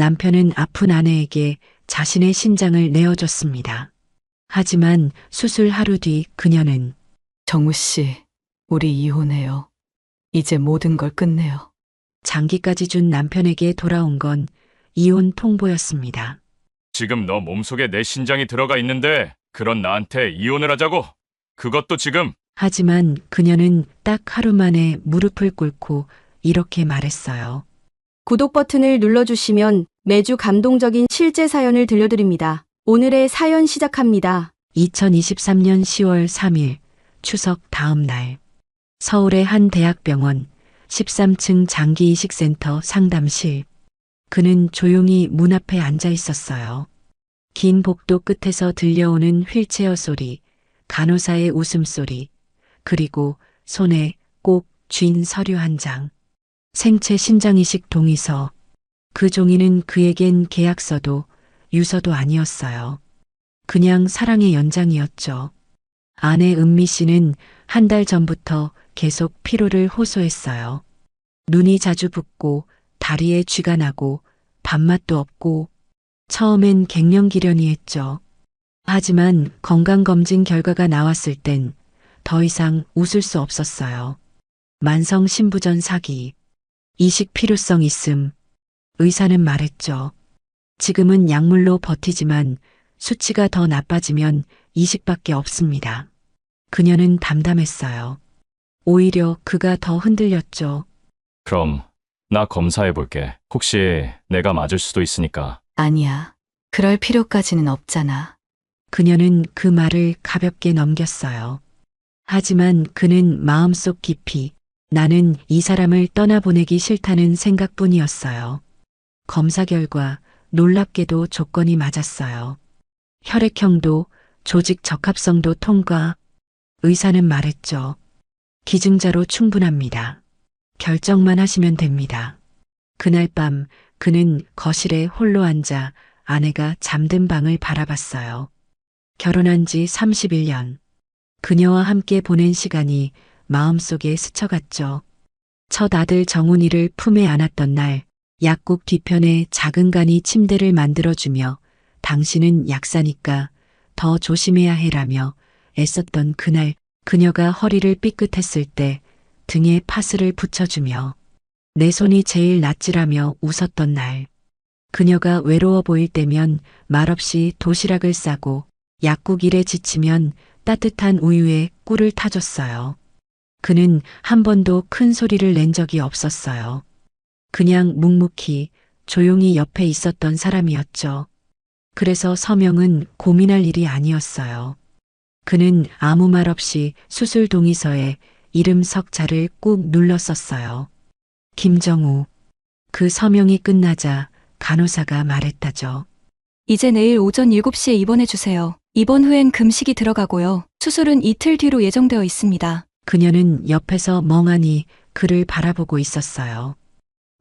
남편은 아픈 아내에게 자신의 신장을 내어줬습니다. 하지만 수술 하루 뒤 그녀는 정우 씨, 우리 이혼해요. 이제 모든 걸 끝내요. 장기까지 준 남편에게 돌아온 건 이혼 통보였습니다. 지금 너 몸속에 내 신장이 들어가 있는데 그런 나한테 이혼을 하자고? 그것도 지금? 하지만 그녀는 딱 하루 만에 무릎을 꿇고 이렇게 말했어요. 구독 버튼을 눌러주시면 매주 감동적인 실제 사연을 들려드립니다. 오늘의 사연 시작합니다. 2023년 10월 3일 추석 다음 날 서울의 한 대학병원 13층 장기이식센터 상담실. 그는 조용히 문 앞에 앉아 있었어요. 긴 복도 끝에서 들려오는 휠체어 소리, 간호사의 웃음소리, 그리고 손에 꼭 쥔 서류 한 장. 생체 신장이식 동의서. 그 종이는 그에겐 계약서도 유서도 아니었어요. 그냥 사랑의 연장이었죠. 아내 은미 씨는 한 달 전부터 계속 피로를 호소했어요. 눈이 자주 붓고 다리에 쥐가 나고 밥맛도 없고 처음엔 갱년기련이했죠. 하지만 건강검진 결과가 나왔을 땐 더 이상 웃을 수 없었어요. 만성 신부전 사기, 이식 필요성 있음. 의사는 말했죠. 지금은 약물로 버티지만 수치가 더 나빠지면 이식밖에 없습니다. 그녀는 담담했어요. 오히려 그가 더 흔들렸죠. 그럼 나 검사해 볼게. 혹시 내가 맞을 수도 있으니까. 아니야. 그럴 필요까지는 없잖아. 그녀는 그 말을 가볍게 넘겼어요. 하지만 그는 마음속 깊이 나는 이 사람을 떠나보내기 싫다는 생각뿐이었어요. 검사 결과 놀랍게도 조건이 맞았어요. 혈액형도 조직 적합성도 통과. 의사는 말했죠. 기증자로 충분합니다. 결정만 하시면 됩니다. 그날 밤 그는 거실에 홀로 앉아 아내가 잠든 방을 바라봤어요. 결혼한 지 31년. 그녀와 함께 보낸 시간이 마음속에 스쳐갔죠. 첫 아들 정훈이를 품에 안았던 날, 약국 뒤편에 작은 간이 침대를 만들어주며 당신은 약사니까 더 조심해야 해라며 애썼던 그날, 그녀가 허리를 삐끗했을 때 등에 파스를 붙여주며 내 손이 제일 낫지라며 웃었던 날, 그녀가 외로워 보일 때면 말없이 도시락을 싸고 약국 일에 지치면 따뜻한 우유에 꿀을 타줬어요. 그는 한 번도 큰 소리를 낸 적이 없었어요. 그냥 묵묵히 조용히 옆에 있었던 사람이었죠. 그래서 서명은 고민할 일이 아니었어요. 그는 아무 말 없이 수술 동의서에 이름 석자를 꾹 눌러 썼어요. 김정우. 그 서명이 끝나자 간호사가 말했다죠. 이제 내일 오전 7시에 입원해 주세요. 입원 후엔 금식이 들어가고요. 수술은 이틀 뒤로 예정되어 있습니다. 그녀는 옆에서 멍하니 그를 바라보고 있었어요.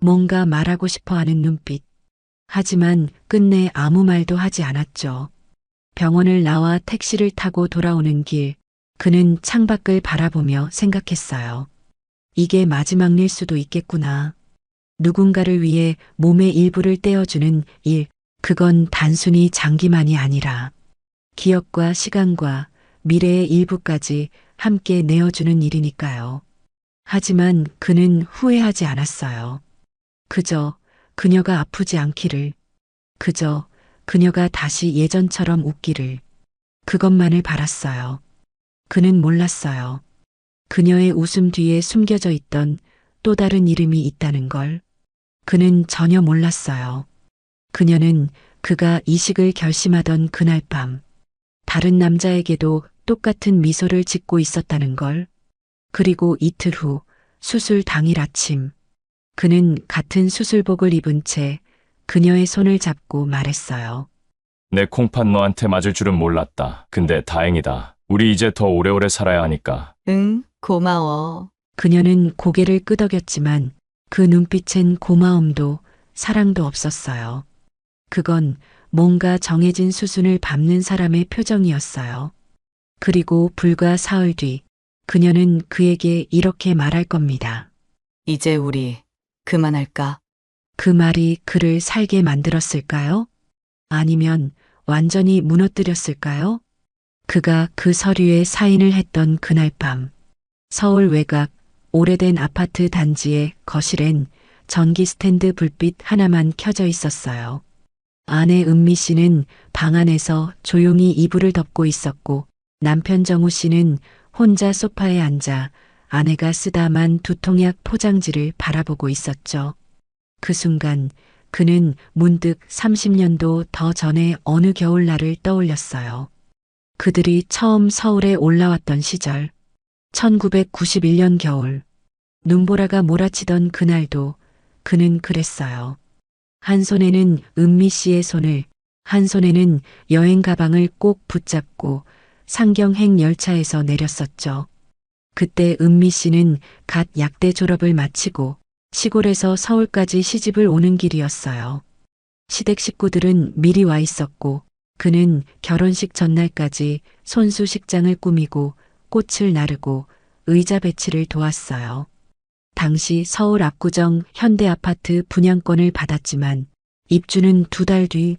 뭔가 말하고 싶어 하는 눈빛. 하지만 끝내 아무 말도 하지 않았죠. 병원을 나와 택시를 타고 돌아오는 길, 그는 창밖을 바라보며 생각했어요. 이게 마지막 일 수도 있겠구나. 누군가를 위해 몸의 일부를 떼어주는 일, 그건 단순히 장기만이 아니라 기억과 시간과 미래의 일부까지 함께 내어주는 일이니까요. 하지만 그는 후회하지 않았어요. 그저 그녀가 아프지 않기를, 그저 그녀가 다시 예전처럼 웃기를, 그것만을 바랐어요. 그는 몰랐어요. 그녀의 웃음 뒤에 숨겨져 있던 또 다른 이름이 있다는 걸. 그는 전혀 몰랐어요. 그녀는 그가 이식을 결심하던 그날 밤, 다른 남자에게도 똑같은 미소를 짓고 있었다는 걸. 그리고 이틀 후, 수술 당일 아침, 그는 같은 수술복을 입은 채 그녀의 손을 잡고 말했어요. 내 콩팥 너한테 맞을 줄은 몰랐다. 근데 다행이다. 우리 이제 더 오래오래 살아야 하니까. 응, 고마워. 그녀는 고개를 끄덕였지만 그 눈빛엔 고마움도 사랑도 없었어요. 그건 뭔가 정해진 수순을 밟는 사람의 표정이었어요. 그리고 불과 사흘 뒤 그녀는 그에게 이렇게 말할 겁니다. 이제 우리 그만할까? 그 말이 그를 살게 만들었을까요? 아니면 완전히 무너뜨렸을까요? 그가 그 서류에 사인을 했던 그날 밤, 서울 외곽 오래된 아파트 단지의 거실엔 전기 스탠드 불빛 하나만 켜져 있었어요. 아내 은미 씨는 방 안에서 조용히 이불을 덮고 있었고 남편 정우 씨는 혼자 소파에 앉아 아내가 쓰다만 두통약 포장지를 바라보고 있었죠. 그 순간 그는 문득 30년도 더 전에 어느 겨울날을 떠올렸어요. 그들이 처음 서울에 올라왔던 시절, 1991년 겨울, 눈보라가 몰아치던 그날도 그는 그랬어요. 한 손에는 은미 씨의 손을, 한 손에는 여행 가방을 꼭 붙잡고 상경행 열차에서 내렸었죠. 그때 은미 씨는 갓 약대 졸업을 마치고 시골에서 서울까지 시집을 오는 길이었어요. 시댁 식구들은 미리 와 있었고 그는 결혼식 전날까지 손수식장을 꾸미고 꽃을 나르고 의자 배치를 도왔어요. 당시 서울 압구정 현대아파트 분양권을 받았지만 입주는 2달 뒤,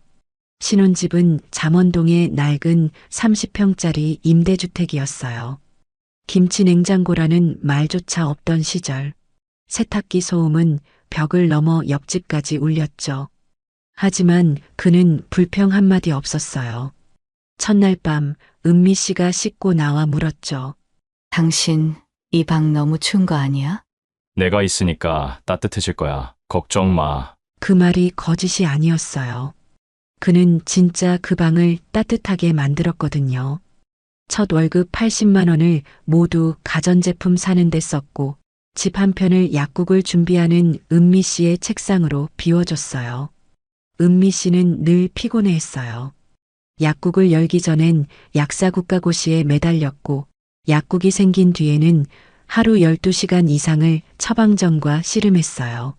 신혼집은 잠원동의 낡은 30평짜리 임대주택이었어요. 김치 냉장고라는 말조차 없던 시절, 세탁기 소음은 벽을 넘어 옆집까지 울렸죠. 하지만 그는 불평 한마디 없었어요. 첫날 밤 은미 씨가 씻고 나와 물었죠. 당신 이 방 너무 추운 거 아니야? 내가 있으니까 따뜻해질 거야. 걱정 마. 그 말이 거짓이 아니었어요. 그는 진짜 그 방을 따뜻하게 만들었거든요. 첫 월급 80만 원을 모두 가전제품 사는 데 썼고 집 한편을 약국을 준비하는 은미 씨의 책상으로 비워줬어요. 은미 씨는 늘 피곤해했어요. 약국을 열기 전엔 약사 국가고시에 매달렸고 약국이 생긴 뒤에는 하루 12시간 이상을 처방전과 씨름했어요.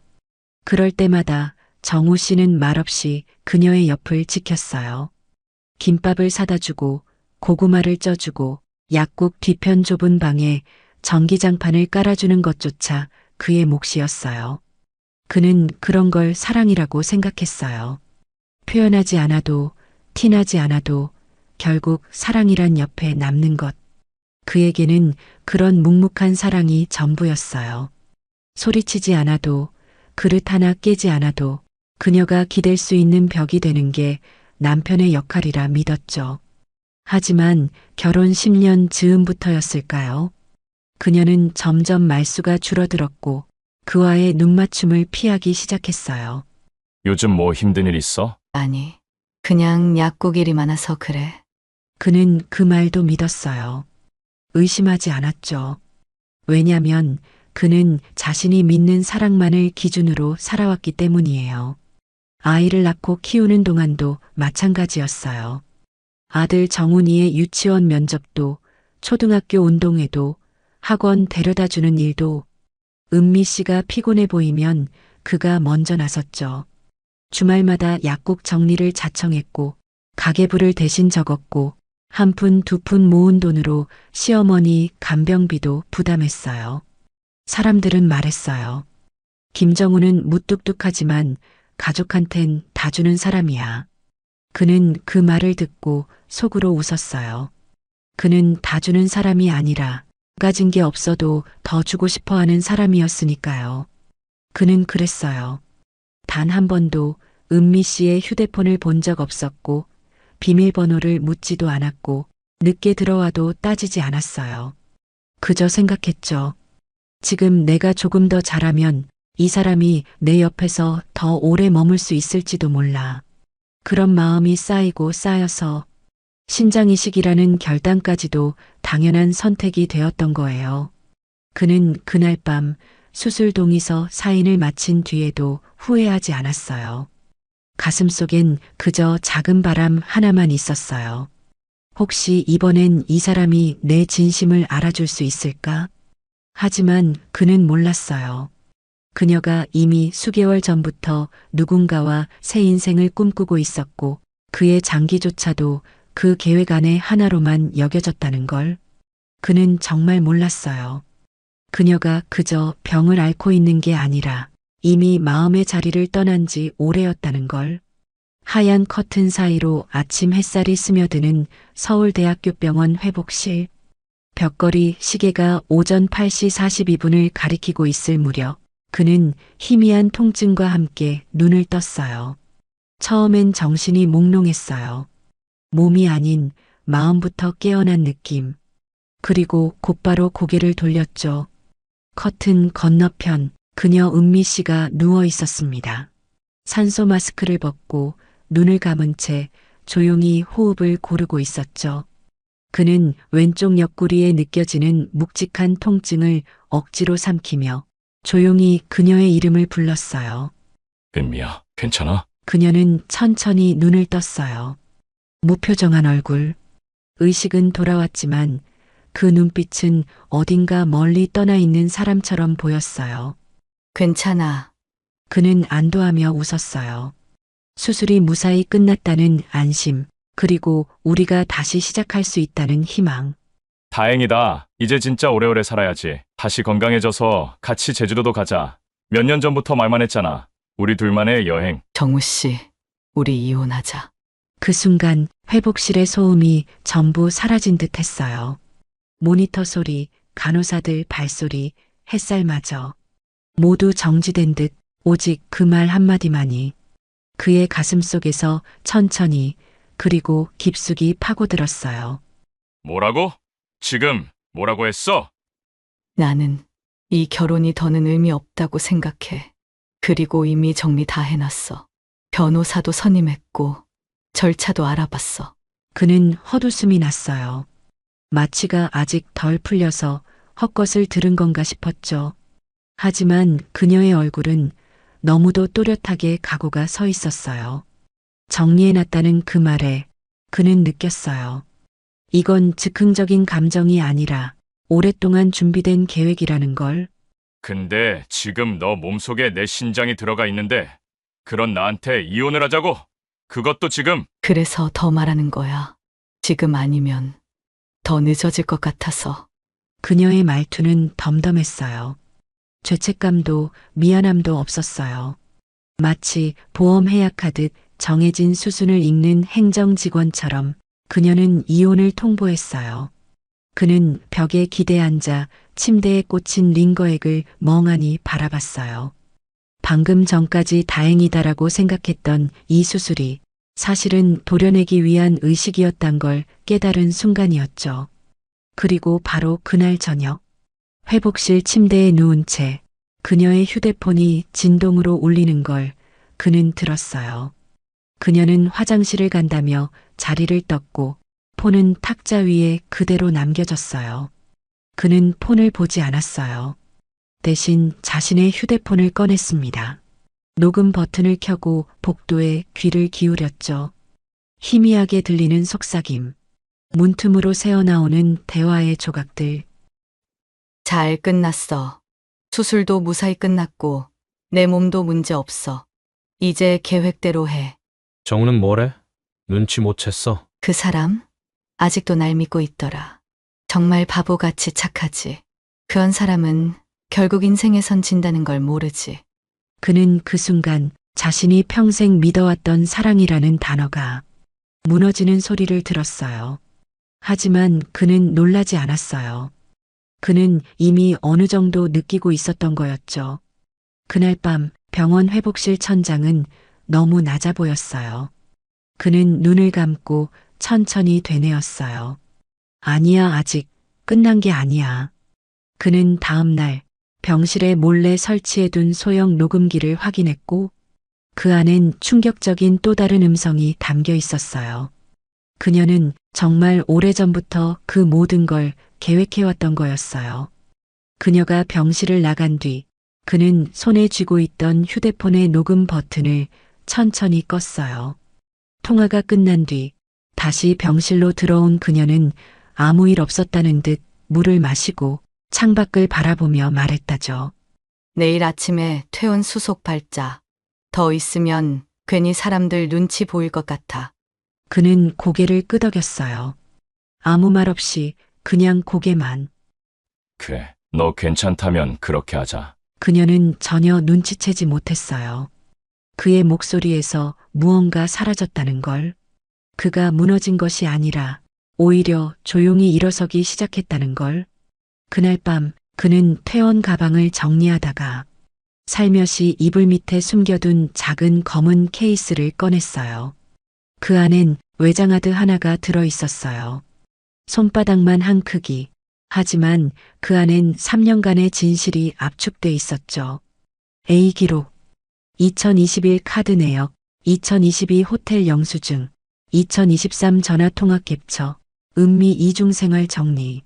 그럴 때마다 정우 씨는 말없이 그녀의 옆을 지켰어요. 김밥을 사다 주고 고구마를 쪄주고 약국 뒤편 좁은 방에 전기장판을 깔아주는 것조차 그의 몫이었어요. 그는 그런 걸 사랑이라고 생각했어요. 표현하지 않아도, 티나지 않아도 결국 사랑이란 옆에 남는 것. 그에게는 그런 묵묵한 사랑이 전부였어요. 소리치지 않아도, 그릇 하나 깨지 않아도 그녀가 기댈 수 있는 벽이 되는 게 남편의 역할이라 믿었죠. 하지만 결혼 10년 즈음부터였을까요? 그녀는 점점 말수가 줄어들었고 그와의 눈맞춤을 피하기 시작했어요. 요즘 뭐 힘든 일 있어? 아니, 그냥 약국 일이 많아서 그래. 그는 그 말도 믿었어요. 의심하지 않았죠. 왜냐면 그는 자신이 믿는 사랑만을 기준으로 살아왔기 때문이에요. 아이를 낳고 키우는 동안도 마찬가지였어요. 아들 정훈이의 유치원 면접도, 초등학교 운동회도, 학원 데려다 주는 일도 은미 씨가 피곤해 보이면 그가 먼저 나섰죠. 주말마다 약국 정리를 자청했고 가계부를 대신 적었고 한 푼 두 푼 모은 돈으로 시어머니 간병비도 부담했어요. 사람들은 말했어요. 김정우는 무뚝뚝하지만 가족한텐 다 주는 사람이야. 그는 그 말을 듣고 속으로 웃었어요. 그는 다 주는 사람이 아니라 가진 게 없어도 더 주고 싶어 하는 사람이었으니까요. 그는 그랬어요. 단 한 번도 은미 씨의 휴대폰을 본 적 없었고 비밀번호를 묻지도 않았고 늦게 들어와도 따지지 않았어요. 그저 생각했죠. 지금 내가 조금 더 잘하면 이 사람이 내 옆에서 더 오래 머물 수 있을지도 몰라. 그런 마음이 쌓이고 쌓여서 신장이식이라는 결단까지도 당연한 선택이 되었던 거예요. 그는 그날 밤 수술 동의서 사인을 마친 뒤에도 후회하지 않았어요. 가슴속엔 그저 작은 바람 하나만 있었어요. 혹시 이번엔 이 사람이 내 진심을 알아줄 수 있을까? 하지만 그는 몰랐어요. 그녀가 이미 수개월 전부터 누군가와 새 인생을 꿈꾸고 있었고 그의 장기조차도 그 계획 안의 하나로만 여겨졌다는 걸. 그는 정말 몰랐어요. 그녀가 그저 병을 앓고 있는 게 아니라 이미 마음의 자리를 떠난 지 오래였다는 걸. 하얀 커튼 사이로 아침 햇살이 스며드는 서울대학교 병원 회복실. 벽걸이 시계가 오전 8시 42분을 가리키고 있을 무렵 그는 희미한 통증과 함께 눈을 떴어요. 처음엔 정신이 몽롱했어요. 몸이 아닌 마음부터 깨어난 느낌. 그리고 곧바로 고개를 돌렸죠. 커튼 건너편 그녀 은미 씨가 누워 있었습니다. 산소 마스크를 벗고 눈을 감은 채 조용히 호흡을 고르고 있었죠. 그는 왼쪽 옆구리에 느껴지는 묵직한 통증을 억지로 삼키며 조용히 그녀의 이름을 불렀어요. 은미야, 괜찮아? 그녀는 천천히 눈을 떴어요. 무표정한 얼굴. 의식은 돌아왔지만 그 눈빛은 어딘가 멀리 떠나 있는 사람처럼 보였어요. 괜찮아. 그는 안도하며 웃었어요. 수술이 무사히 끝났다는 안심, 그리고 우리가 다시 시작할 수 있다는 희망. 다행이다. 이제 진짜 오래오래 살아야지. 다시 건강해져서 같이 제주도도 가자. 몇 년 전부터 말만 했잖아. 우리 둘만의 여행. 정우 씨, 우리 이혼하자. 그 순간 회복실의 소음이 전부 사라진 듯 했어요. 모니터 소리, 간호사들 발소리, 햇살마저 모두 정지된 듯 오직 그 말 한마디만이 그의 가슴 속에서 천천히 그리고 깊숙이 파고들었어요. 뭐라고? 지금 뭐라고 했어? 나는 이 결혼이 더는 의미 없다고 생각해. 그리고 이미 정리 다 해놨어. 변호사도 선임했고 절차도 알아봤어. 그는 헛웃음이 났어요. 마취가 아직 덜 풀려서 헛것을 들은 건가 싶었죠. 하지만 그녀의 얼굴은 너무도 또렷하게 각오가 서 있었어요. 정리해놨다는 그 말에 그는 느꼈어요. 이건 즉흥적인 감정이 아니라 오랫동안 준비된 계획이라는 걸. 근데 지금 너 몸속에 내 신장이 들어가 있는데 그런 나한테 이혼을 하자고? 그것도 지금? 그래서 더 말하는 거야. 지금 아니면 더 늦어질 것 같아서. 그녀의 말투는 덤덤했어요. 죄책감도 미안함도 없었어요. 마치 보험 해약하듯 정해진 수순을 읽는 행정직원처럼 그녀는 이혼을 통보했어요. 그는 벽에 기대 앉아 침대에 꽂힌 링거액을 멍하니 바라봤어요. 방금 전까지 다행이다라고 생각했던 이 수술이 사실은 도려내기 위한 의식이었단 걸 깨달은 순간이었죠. 그리고 바로 그날 저녁, 회복실 침대에 누운 채 그녀의 휴대폰이 진동으로 울리는 걸 그는 들었어요. 그녀는 화장실을 간다며 자리를 떴고 폰은 탁자 위에 그대로 남겨졌어요. 그는 폰을 보지 않았어요. 대신 자신의 휴대폰을 꺼냈습니다. 녹음 버튼을 켜고 복도에 귀를 기울였죠. 희미하게 들리는 속삭임, 문틈으로 새어나오는 대화의 조각들. 잘 끝났어. 수술도 무사히 끝났고 내 몸도 문제 없어. 이제 계획대로 해. 정우는 뭐래? 눈치 못 챘어. 그 사람 아직도 날 믿고 있더라. 정말 바보같이 착하지. 그런 사람은 결국 인생에선 진다는 걸 모르지. 그는 그 순간 자신이 평생 믿어왔던 사랑이라는 단어가 무너지는 소리를 들었어요. 하지만 그는 놀라지 않았어요. 그는 이미 어느 정도 느끼고 있었던 거였죠. 그날 밤 병원 회복실 천장은 너무 낮아 보였어요. 그는 눈을 감고 천천히 되뇌었어요. 아니야, 아직 끝난 게 아니야. 그는 다음 날 병실에 몰래 설치해둔 소형 녹음기를 확인했고 그 안엔 충격적인 또 다른 음성이 담겨 있었어요. 그녀는 정말 오래전부터 그 모든 걸 계획해왔던 거였어요. 그녀가 병실을 나간 뒤 그는 손에 쥐고 있던 휴대폰의 녹음 버튼을 천천히 껐어요. 통화가 끝난 뒤 다시 병실로 들어온 그녀는 아무 일 없었다는 듯 물을 마시고 창밖을 바라보며 말했다죠. 내일 아침에 퇴원 수속 발자. 더 있으면 괜히 사람들 눈치 보일 것 같아. 그는 고개를 끄덕였어요. 아무 말 없이 그냥 고개만. 그래, 너 괜찮다면 그렇게 하자. 그녀는 전혀 눈치채지 못했어요. 그의 목소리에서 무언가 사라졌다는 걸. 그가 무너진 것이 아니라 오히려 조용히 일어서기 시작했다는 걸. 그날 밤 그는 퇴원 가방을 정리하다가 살며시 이불 밑에 숨겨둔 작은 검은 케이스를 꺼냈어요. 그 안엔 외장하드 하나가 들어 있었어요. 손바닥만 한 크기. 하지만 그 안엔 3년간의 진실이 압축돼 있었죠. A 기록, 2021 카드 내역, 2022 호텔 영수증, 2023 전화통화 캡처, 은미 이중생활 정리.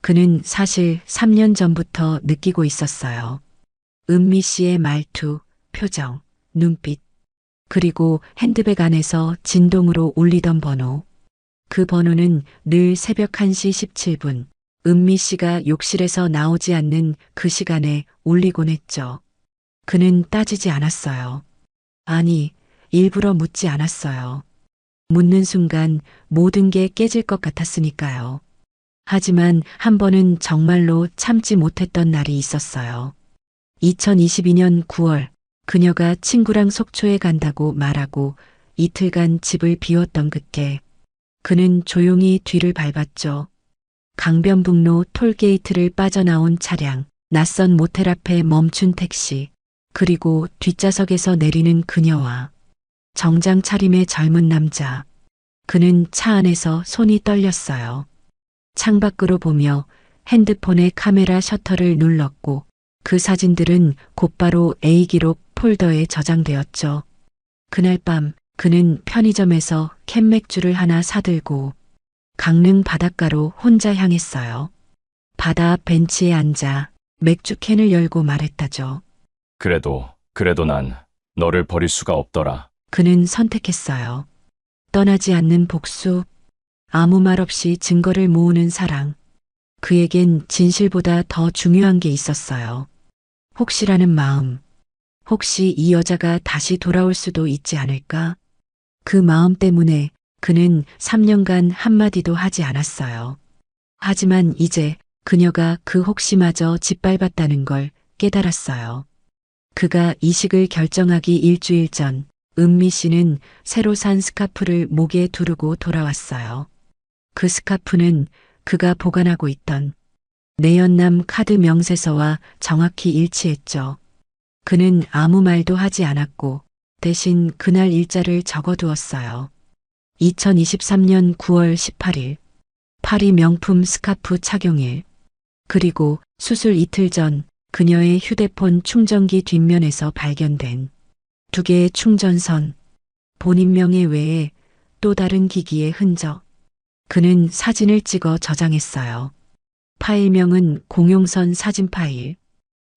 그는 사실 3년 전부터 느끼고 있었어요. 은미 씨의 말투, 표정, 눈빛, 그리고 핸드백 안에서 진동으로 울리던 번호. 그 번호는 늘 새벽 1시 17분, 은미 씨가 욕실에서 나오지 않는 그 시간에 울리곤 했죠. 그는 따지지 않았어요. 아니, 일부러 묻지 않았어요. 묻는 순간 모든 게 깨질 것 같았으니까요. 하지만 한 번은 정말로 참지 못했던 날이 있었어요. 2022년 9월, 그녀가 친구랑 속초에 간다고 말하고 이틀간 집을 비웠던 그때, 그는 조용히 뒤를 밟았죠. 강변북로 톨게이트를 빠져나온 차량, 낯선 모텔 앞에 멈춘 택시, 그리고 뒷좌석에서 내리는 그녀와 정장 차림의 젊은 남자. 그는 차 안에서 손이 떨렸어요. 창밖으로 보며 핸드폰의 카메라 셔터를 눌렀고 그 사진들은 곧바로 A기록 폴더에 저장되었죠. 그날 밤 그는 편의점에서 캔맥주를 하나 사들고 강릉 바닷가로 혼자 향했어요. 바다 앞 벤치에 앉아 맥주 캔을 열고 말했다죠. 그래도 난 너를 버릴 수가 없더라. 그는 선택했어요. 떠나지 않는 복수, 아무 말 없이 증거를 모으는 사랑. 그에겐 진실보다 더 중요한 게 있었어요. 혹시라는 마음. 혹시 이 여자가 다시 돌아올 수도 있지 않을까? 그 마음 때문에 그는 3년간 한마디도 하지 않았어요. 하지만 이제 그녀가 그 혹시마저 짓밟았다는 걸 깨달았어요. 그가 이식을 결정하기 일주일 전, 은미 씨는 새로 산 스카프를 목에 두르고 돌아왔어요. 그 스카프는 그가 보관하고 있던 내연남 카드 명세서와 정확히 일치했죠. 그는 아무 말도 하지 않았고 대신 그날 일자를 적어두었어요. 2023년 9월 18일, 파리 명품 스카프 착용일. 그리고 수술 이틀 전 그녀의 휴대폰 충전기 뒷면에서 발견된 2개의 충전선, 본인 명의 외에 또 다른 기기의 흔적. 그는 사진을 찍어 저장했어요. 파일명은 공용선 사진 파일.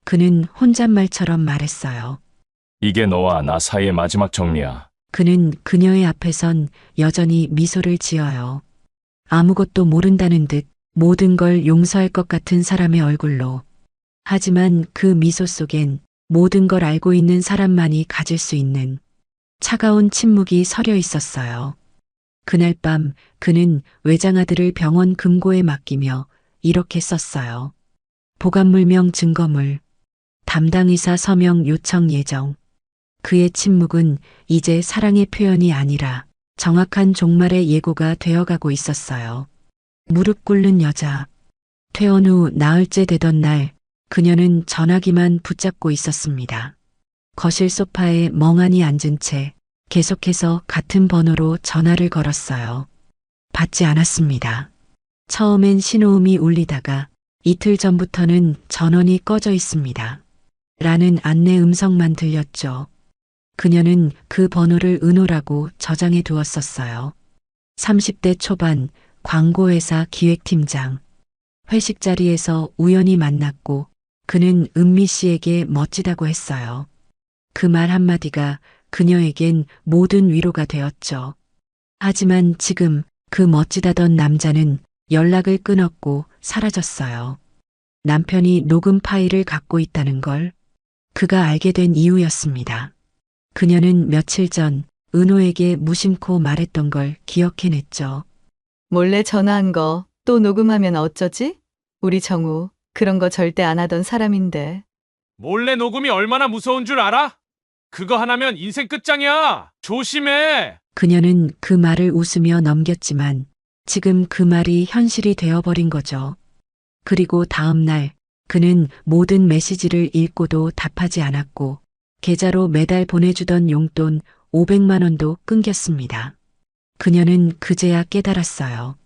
그는 혼잣말처럼 말했어요. 이게 너와 나 사이의 마지막 정리야. 그는 그녀의 앞에선 여전히 미소를 지어요. 아무것도 모른다는 듯 모든 걸 용서할 것 같은 사람의 얼굴로. 하지만 그 미소 속엔 모든 걸 알고 있는 사람만이 가질 수 있는 차가운 침묵이 서려 있었어요. 그날 밤 그는 외장하드를 병원 금고에 맡기며 이렇게 썼어요. 보관물명 증거물, 담당 의사 서명 요청 예정. 그의 침묵은 이제 사랑의 표현이 아니라 정확한 종말의 예고가 되어가고 있었어요. 무릎 꿇는 여자. 퇴원 후 나흘째 되던 날 그녀는 전화기만 붙잡고 있었습니다. 거실 소파에 멍하니 앉은 채 계속해서 같은 번호로 전화를 걸었어요. 받지 않았습니다. 처음엔 신호음이 울리다가 이틀 전부터는 전원이 꺼져 있습니다. 라는 안내 음성만 들렸죠. 그녀는 그 번호를 은호라고 저장해 두었었어요. 30대 초반 광고회사 기획팀장. 회식 자리에서 우연히 만났고 그는 은미 씨에게 멋지다고 했어요. 그 말 한마디가 그녀에겐 모든 위로가 되었죠. 하지만 지금 그 멋지다던 남자는 연락을 끊었고 사라졌어요. 남편이 녹음 파일을 갖고 있다는 걸 그가 알게 된 이유였습니다. 그녀는 며칠 전 은호에게 무심코 말했던 걸 기억해냈죠. 몰래 전화한 거 또 녹음하면 어쩌지? 우리 정우 그런 거 절대 안 하던 사람인데. 몰래 녹음이 얼마나 무서운 줄 알아? 그거 하나면 인생 끝장이야. 조심해. 그녀는 그 말을 웃으며 넘겼지만 지금 그 말이 현실이 되어버린 거죠. 그리고 다음 날 그는 모든 메시지를 읽고도 답하지 않았고 계좌로 매달 보내주던 용돈 500만 원도 끊겼습니다. 그녀는 그제야 깨달았어요.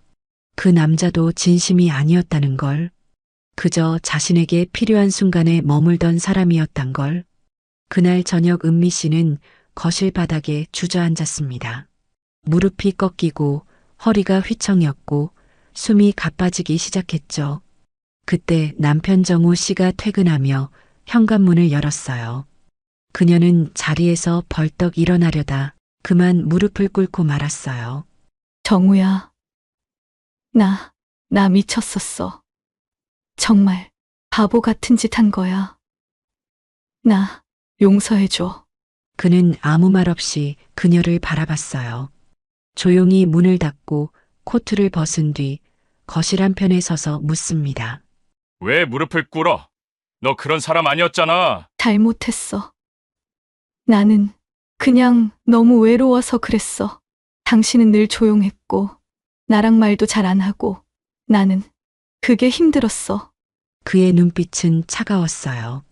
그 남자도 진심이 아니었다는 걸. 그저 자신에게 필요한 순간에 머물던 사람이었단 걸. 그날 저녁 은미 씨는 거실 바닥에 주저앉았습니다. 무릎이 꺾이고 허리가 휘청였고 숨이 가빠지기 시작했죠. 그때 남편 정우 씨가 퇴근하며 현관문을 열었어요. 그녀는 자리에서 벌떡 일어나려다 그만 무릎을 꿇고 말았어요. 정우야. 나 미쳤었어. 정말 바보 같은 짓 한 거야. 나 용서해줘. 그는 아무 말 없이 그녀를 바라봤어요. 조용히 문을 닫고 코트를 벗은 뒤 거실 한편에 서서 묻습니다. 왜 무릎을 꿇어? 너 그런 사람 아니었잖아. 잘못했어. 나는 그냥 너무 외로워서 그랬어. 당신은 늘 조용했고, 나랑 말도 잘 안 하고, 나는 그게 힘들었어. 그의 눈빛은 차가웠어요.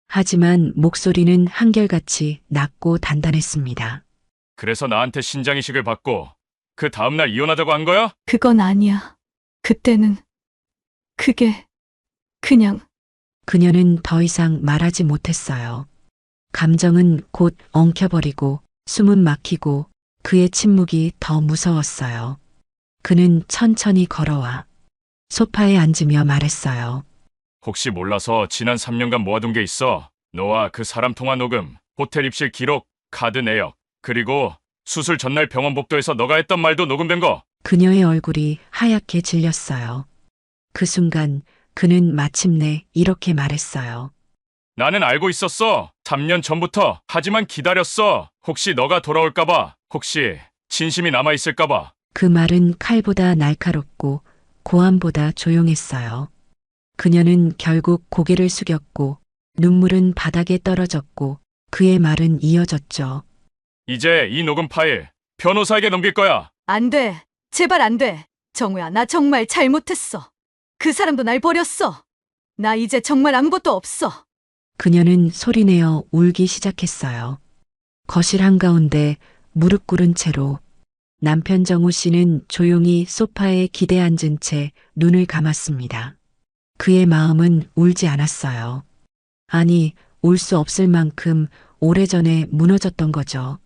하지만 목소리는 한결같이 낮고 단단했습니다. 그래서 나한테 신장이식을 받고 그 다음날 이혼하자고 한 거야? 그건 아니야. 그때는 그게 그냥 그녀는 더 이상 말하지 못했어요. 감정은 곧 엉켜버리고 숨은 막히고 그의 침묵이 더 무서웠어요. 그는 천천히 걸어와 소파에 앉으며 말했어요. 혹시 몰라서 지난 3년간 모아둔 게 있어. 너와 그 사람 통화 녹음, 호텔 입실 기록, 카드 내역, 그리고 수술 전날 병원 복도에서 너가 했던 말도 녹음된 거. 그녀의 얼굴이 하얗게 질렸어요. 그 순간 그는 마침내 이렇게 말했어요. 나는 알고 있었어. 3년 전부터. 하지만 기다렸어. 혹시 너가 돌아올까봐. 혹시 진심이 남아있을까봐. 그 말은 칼보다 날카롭고 고함보다 조용했어요. 그녀는 결국 고개를 숙였고 눈물은 바닥에 떨어졌고 그의 말은 이어졌죠. 이제 이 녹음 파일 변호사에게 넘길 거야. 안 돼. 제발 안 돼. 정우야, 나 정말 잘못했어. 그 사람도 날 버렸어. 나 이제 정말 아무것도 없어. 그녀는 소리내어 울기 시작했어요. 거실 한가운데 무릎 꿇은 채로 남편 정우 씨는 조용히 소파에 기대 앉은 채 눈을 감았습니다. 그의 마음은 울지 않았어요. 아니, 울 수 없을 만큼 오래전에 무너졌던 거죠.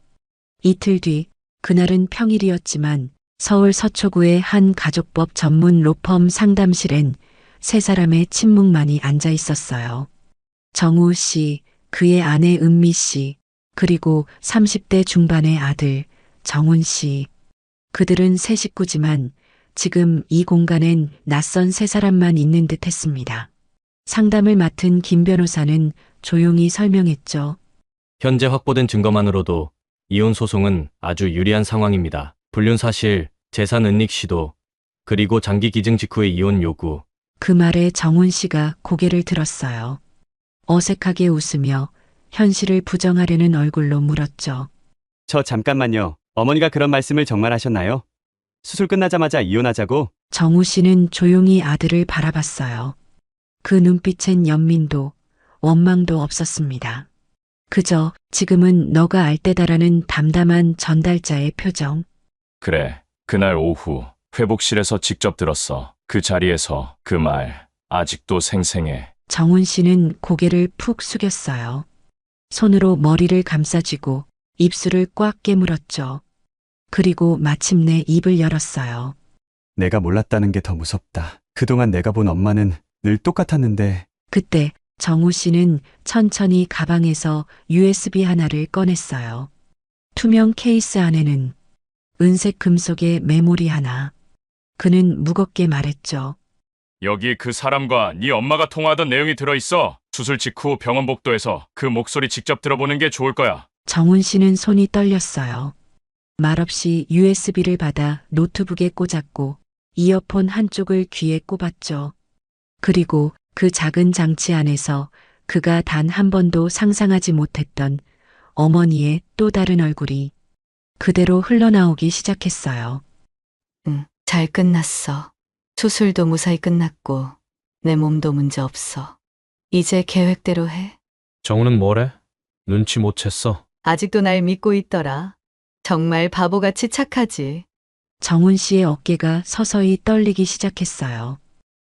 이틀 뒤, 그날은 평일이었지만 서울 서초구의 한 가족법 전문 로펌 상담실엔 세 사람의 친묵만이 앉아 있었어요. 정우 씨, 그의 아내 은미 씨, 그리고 30대 중반의 아들 정훈 씨. 그들은 세 식구지만 지금 이 공간엔 낯선 세 사람만 있는 듯 했습니다. 상담을 맡은 김 변호사는 조용히 설명했죠. 현재 확보된 증거만으로도 이혼 소송은 아주 유리한 상황입니다. 불륜 사실, 재산 은닉 시도, 그리고 장기 기증 직후의 이혼 요구. 그 말에 정훈 씨가 고개를 들었어요. 어색하게 웃으며 현실을 부정하려는 얼굴로 물었죠. 저 잠깐만요. 어머니가 그런 말씀을 정말 하셨나요? 수술 끝나자마자 이혼하자고? 정우 씨는 조용히 아들을 바라봤어요. 그 눈빛엔 연민도 원망도 없었습니다. 그저 지금은 너가 알 때다라는 담담한 전달자의 표정. 그래, 그날 오후 회복실에서 직접 들었어. 그 자리에서 그 말 아직도 생생해. 정훈 씨는 고개를 푹 숙였어요. 손으로 머리를 감싸쥐고 입술을 꽉 깨물었죠. 그리고 마침내 입을 열었어요. 내가 몰랐다는 게 더 무섭다. 그동안 내가 본 엄마는 늘 똑같았는데. 그때 정우 씨는 천천히 가방에서 USB 하나를 꺼냈어요. 투명 케이스 안에는 은색 금속의 메모리 하나. 그는 무겁게 말했죠. 여기 그 사람과 네 엄마가 통화하던 내용이 들어있어. 수술 직후 병원 복도에서 그 목소리 직접 들어보는 게 좋을 거야. 정훈 씨는 손이 떨렸어요. 말없이 USB를 받아 노트북에 꽂았고 이어폰 한쪽을 귀에 꼽았죠. 그리고 그 작은 장치 안에서 그가 단 한 번도 상상하지 못했던 어머니의 또 다른 얼굴이 그대로 흘러나오기 시작했어요. 응, 잘 끝났어. 수술도 무사히 끝났고 내 몸도 문제 없어. 이제 계획대로 해. 정우는 뭐래? 눈치 못 챘어. 아직도 날 믿고 있더라. 정말 바보같이 착하지. 정훈 씨의 어깨가 서서히 떨리기 시작했어요.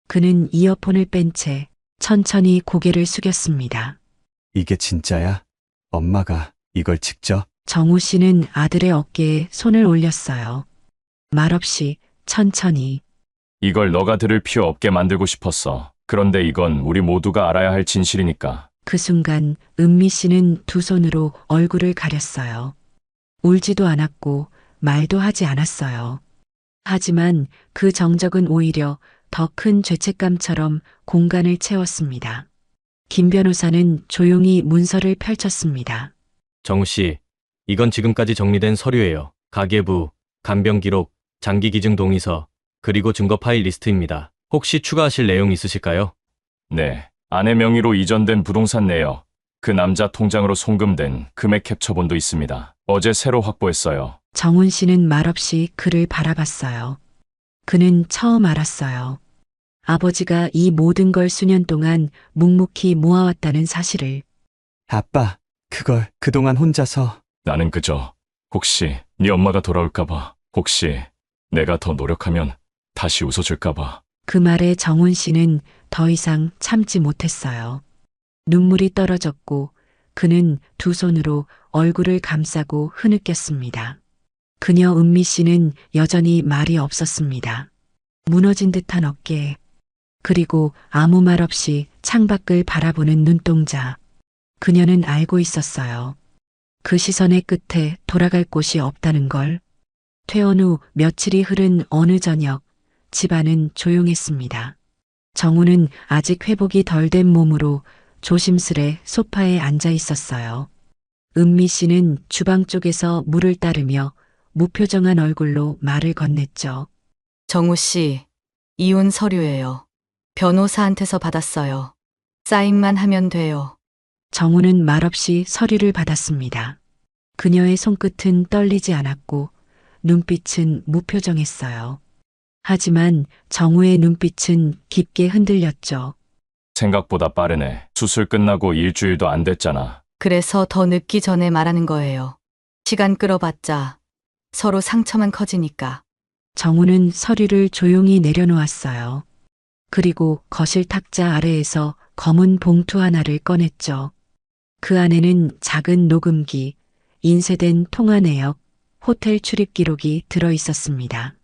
그는 이어폰을 뺀 채 천천히 고개를 숙였습니다. 이게 진짜야? 엄마가 이걸 직접? 정우 씨는 아들의 어깨에 손을 올렸어요. 말없이 천천히. 이걸 너가 들을 필요 없게 만들고 싶었어. 그런데 이건 우리 모두가 알아야 할 진실이니까. 그 순간 은미 씨는 두 손으로 얼굴을 가렸어요. 울지도 않았고 말도 하지 않았어요. 하지만 그 정적은 오히려 더 큰 죄책감처럼 공간을 채웠습니다. 김 변호사는 조용히 문서를 펼쳤습니다. 정우 씨, 이건 지금까지 정리된 서류예요. 가계부, 간병 기록, 장기 기증 동의서, 그리고 증거 파일 리스트입니다. 혹시 추가하실 내용 있으실까요? 네, 아내 명의로 이전된 부동산 내역, 그 남자 통장으로 송금된 금액 캡처본도 있습니다. 어제 새로 확보했어요. 정훈 씨는 말없이 그를 바라봤어요. 그는 처음 알았어요. 아버지가 이 모든 걸 수년 동안 묵묵히 모아왔다는 사실을. 아빠, 그걸 그동안 혼자서. 나는 그저 혹시 네 엄마가 돌아올까봐, 혹시 내가 더 노력하면 다시 웃어줄까봐. 그 말에 정훈 씨는 더 이상 참지 못했어요. 눈물이 떨어졌고 그는 두 손으로 얼굴을 감싸고 흐느꼈습니다. 그녀 은미 씨는 여전히 말이 없었습니다. 무너진 듯한 어깨, 그리고 아무 말 없이 창밖을 바라보는 눈동자. 그녀는 알고 있었어요. 그 시선의 끝에 돌아갈 곳이 없다는 걸. 퇴원 후 며칠이 흐른 어느 저녁, 집안은 조용했습니다. 정우는 아직 회복이 덜 된 몸으로 조심스레 소파에 앉아 있었어요. 은미 씨는 주방 쪽에서 물을 따르며 무표정한 얼굴로 말을 건넸죠. 정우 씨, 이혼 서류예요. 변호사한테서 받았어요. 사인만 하면 돼요. 정우는 말없이 서류를 받았습니다. 그녀의 손끝은 떨리지 않았고 눈빛은 무표정했어요. 하지만 정우의 눈빛은 깊게 흔들렸죠. 생각보다 빠르네. 수술 끝나고 일주일도 안 됐잖아. 그래서 더 늦기 전에 말하는 거예요. 시간 끌어봤자 서로 상처만 커지니까. 정우는 서류를 조용히 내려놓았어요. 그리고 거실 탁자 아래에서 검은 봉투 하나를 꺼냈죠. 그 안에는 작은 녹음기, 인쇄된 통화 내역, 호텔 출입 기록이 들어 있었습니다.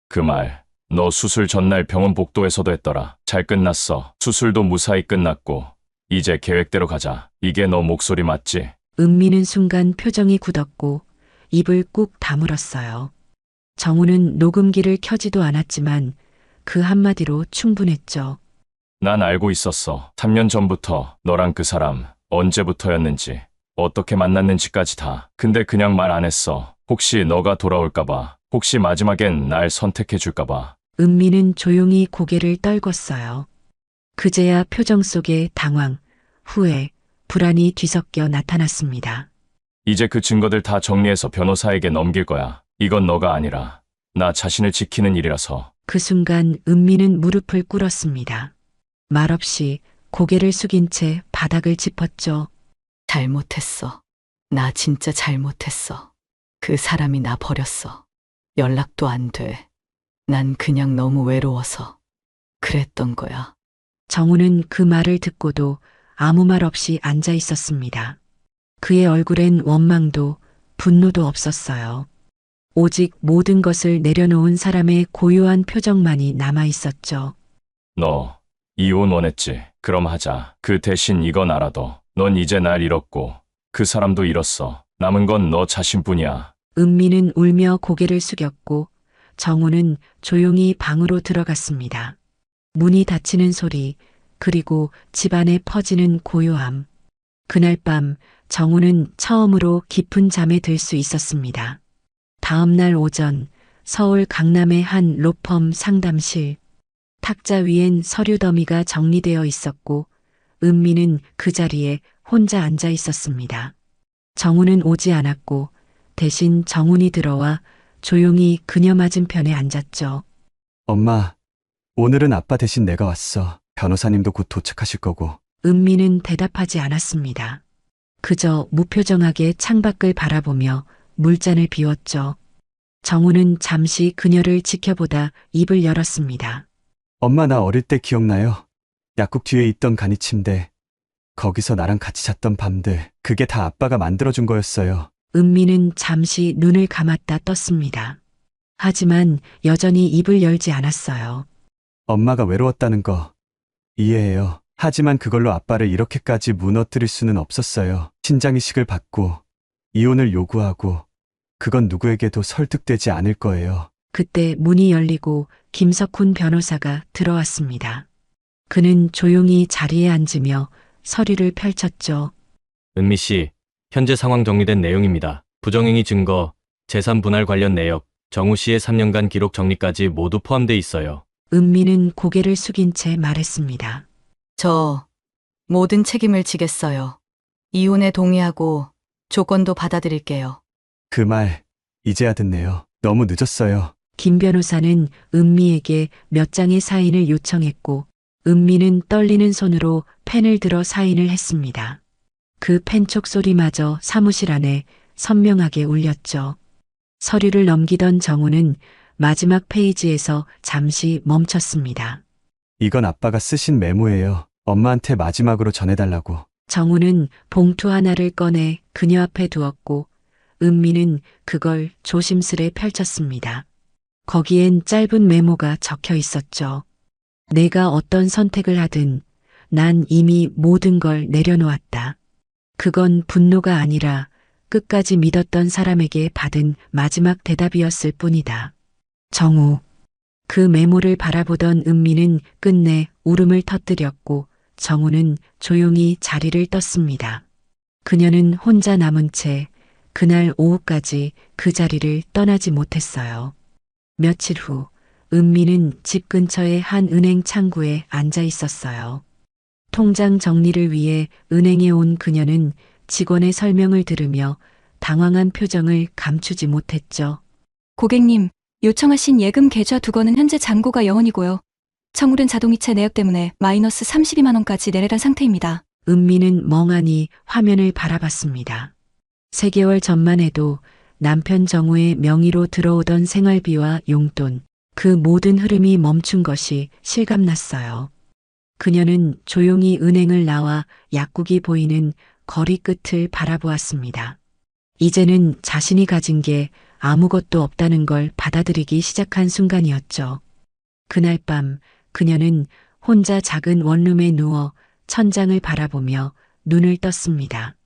그 말, 너 수술 전날 병원 복도에서도 했더라. 잘 끝났어. 수술도 무사히 끝났고 이제 계획대로 가자. 이게 너 목소리 맞지? 은미는 순간 표정이 굳었고 입을 꾹 다물었어요. 정우는 녹음기를 켜지도 않았지만 그 한마디로 충분했죠. 난 알고 있었어. 3년 전부터 너랑 그 사람 언제부터였는지, 어떻게 만났는지까지 다. 근데 그냥 말 안 했어. 혹시 너가 돌아올까봐, 혹시 마지막엔 날 선택해줄까봐. 은미는 조용히 고개를 떨궜어요. 그제야 표정 속에 당황, 후회, 불안이 뒤섞여 나타났습니다. 이제 그 증거들 다 정리해서 변호사에게 넘길 거야. 이건 너가 아니라 나 자신을 지키는 일이라서. 그 순간 은미는 무릎을 꿇었습니다. 말없이 고개를 숙인 채 바닥을 짚었죠. 잘못했어. 나 진짜 잘못했어. 그 사람이 나 버렸어. 연락도 안 돼. 난 그냥 너무 외로워서 그랬던 거야. 정우는 그 말을 듣고도 아무 말 없이 앉아 있었습니다. 그의 얼굴엔 원망도 분노도 없었어요. 오직 모든 것을 내려놓은 사람의 고요한 표정만이 남아 있었죠. 너 이혼 원했지? 그럼 하자. 그 대신 이건 알아둬. 넌 이제 날 잃었고 그 사람도 잃었어. 남은 건 너 자신뿐이야. 은미는 울며 고개를 숙였고 정우는 조용히 방으로 들어갔습니다. 문이 닫히는 소리, 그리고 집안에 퍼지는 고요함. 그날 밤 정우는 처음으로 깊은 잠에 들 수 있었습니다. 다음 날 오전 서울 강남의 한 로펌 상담실. 탁자 위엔 서류 더미가 정리되어 있었고 은미는 그 자리에 혼자 앉아 있었습니다. 정우는 오지 않았고 대신 정훈이 들어와 조용히 그녀 맞은편에 앉았죠. 엄마, 오늘은 아빠 대신 내가 왔어. 변호사님도 곧 도착하실 거고. 은미는 대답하지 않았습니다. 그저 무표정하게 창밖을 바라보며 물잔을 비웠죠. 정우는 잠시 그녀를 지켜보다 입을 열었습니다. 엄마, 나 어릴 때 기억나요? 약국 뒤에 있던 간이 침대. 거기서 나랑 같이 잤던 밤들. 그게 다 아빠가 만들어준 거였어요. 은미는 잠시 눈을 감았다 떴습니다. 하지만 여전히 입을 열지 않았어요. 엄마가 외로웠다는 거 이해해요. 하지만 그걸로 아빠를 이렇게까지 무너뜨릴 수는 없었어요. 신장이식을 받고 이혼을 요구하고 그건 누구에게도 설득되지 않을 거예요. 그때 문이 열리고 김석훈 변호사가 들어왔습니다. 그는 조용히 자리에 앉으며 서류를 펼쳤죠. 은미 씨, 현재 상황 정리된 내용입니다. 부정행위 증거, 재산 분할 관련 내역, 정우 씨의 3년간 기록 정리까지 모두 포함돼 있어요. 은미는 고개를 숙인 채 말했습니다. 저 모든 책임을 지겠어요. 이혼에 동의하고 조건도 받아들일게요. 그 말 이제야 듣네요. 너무 늦었어요. 김 변호사는 은미에게 몇 장의 사인을 요청했고 은미는 떨리는 손으로 펜을 들어 사인을 했습니다. 그 펜촉 소리마저 사무실 안에 선명하게 울렸죠. 서류를 넘기던 정우는 마지막 페이지에서 잠시 멈췄습니다. 이건 아빠가 쓰신 메모예요. 엄마한테 마지막으로 전해달라고. 정우는 봉투 하나를 꺼내 그녀 앞에 두었고 은미는 그걸 조심스레 펼쳤습니다. 거기엔 짧은 메모가 적혀 있었죠. 내가 어떤 선택을 하든 난 이미 모든 걸 내려놓았다. 그건 분노가 아니라 끝까지 믿었던 사람에게 받은 마지막 대답이었을 뿐이다. 정우. 그 메모를 바라보던 은미는 끝내 울음을 터뜨렸고 정우는 조용히 자리를 떴습니다. 그녀는 혼자 남은 채 그날 오후까지 그 자리를 떠나지 못했어요. 며칠 후 은미는 집 근처의 한 은행 창구에 앉아 있었어요. 통장 정리를 위해 은행에 온 그녀는 직원의 설명을 들으며 당황한 표정을 감추지 못했죠. 고객님, 요청하신 예금 계좌 두 건은 현재 잔고가 0원이고요. 청울은 자동이체 내역 때문에 마이너스 32만 원까지 내려간 상태입니다. 은미는 멍하니 화면을 바라봤습니다. 3개월 전만 해도 남편 정우의 명의로 들어오던 생활비와 용돈, 그 모든 흐름이 멈춘 것이 실감났어요. 그녀는 조용히 은행을 나와 약국이 보이는 거리 끝을 바라보았습니다. 이제는 자신이 가진 게 아무것도 없다는 걸 받아들이기 시작한 순간이었죠. 그날 밤 그녀는 혼자 작은 원룸에 누워 천장을 바라보며 눈을 떴습니다.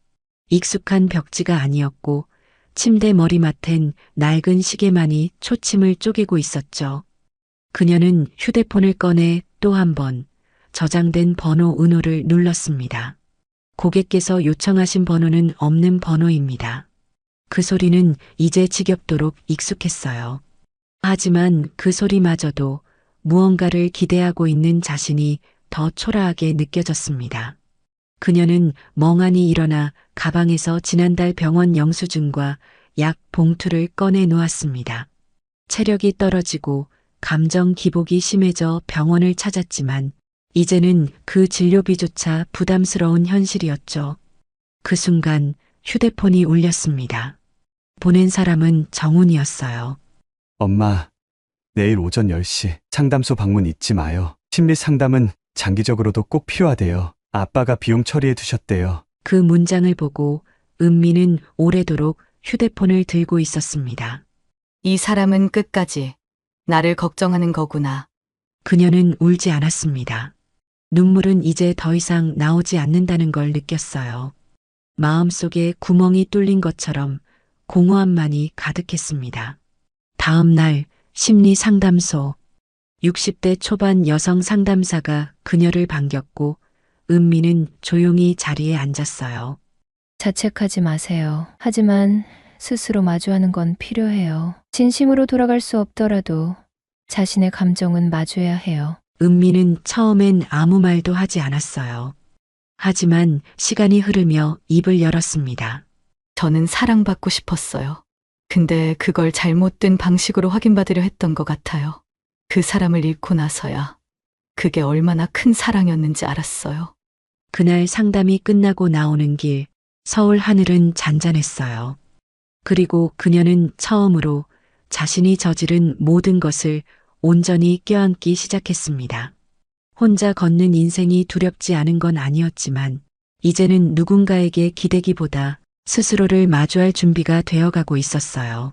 익숙한 벽지가 아니었고 침대 머리맡엔 낡은 시계만이 초침을 쪼개고 있었죠. 그녀는 휴대폰을 꺼내 또 한 번 저장된 번호 은호를 눌렀습니다. 고객께서 요청하신 번호는 없는 번호입니다. 그 소리는 이제 지겹도록 익숙했어요. 하지만 그 소리마저도 무언가를 기대하고 있는 자신이 더 초라하게 느껴졌습니다. 그녀는 멍하니 일어나 가방에서 지난달 병원 영수증과 약 봉투를 꺼내 놓았습니다. 체력이 떨어지고 감정 기복이 심해져 병원을 찾았지만 이제는 그 진료비조차 부담스러운 현실이었죠. 그 순간 휴대폰이 울렸습니다. 보낸 사람은 정훈이었어요. 엄마, 내일 오전 10시 상담소 방문 잊지 마요. 심리 상담은 장기적으로도 꼭 필요하대요. 아빠가 비용 처리해 두셨대요. 그 문장을 보고 은미는 오래도록 휴대폰을 들고 있었습니다. 이 사람은 끝까지 나를 걱정하는 거구나. 그녀는 울지 않았습니다. 눈물은 이제 더 이상 나오지 않는다는 걸 느꼈어요. 마음속에 구멍이 뚫린 것처럼 공허함만이 가득했습니다. 다음 날 심리 상담소. 60대 초반 여성 상담사가 그녀를 반겼고 은미는 조용히 자리에 앉았어요. 자책하지 마세요. 하지만 스스로 마주하는 건 필요해요. 진심으로 돌아갈 수 없더라도 자신의 감정은 마주해야 해요. 은미는 처음엔 아무 말도 하지 않았어요. 하지만 시간이 흐르며 입을 열었습니다. 저는 사랑받고 싶었어요. 근데 그걸 잘못된 방식으로 확인받으려 했던 것 같아요. 그 사람을 잃고 나서야 그게 얼마나 큰 사랑이었는지 알았어요. 그날 상담이 끝나고 나오는 길, 서울 하늘은 잔잔했어요. 그리고 그녀는 처음으로 자신이 저지른 모든 것을 온전히 껴안기 시작했습니다. 혼자 걷는 인생이 두렵지 않은 건 아니었지만, 이제는 누군가에게 기대기보다 스스로를 마주할 준비가 되어가고 있었어요.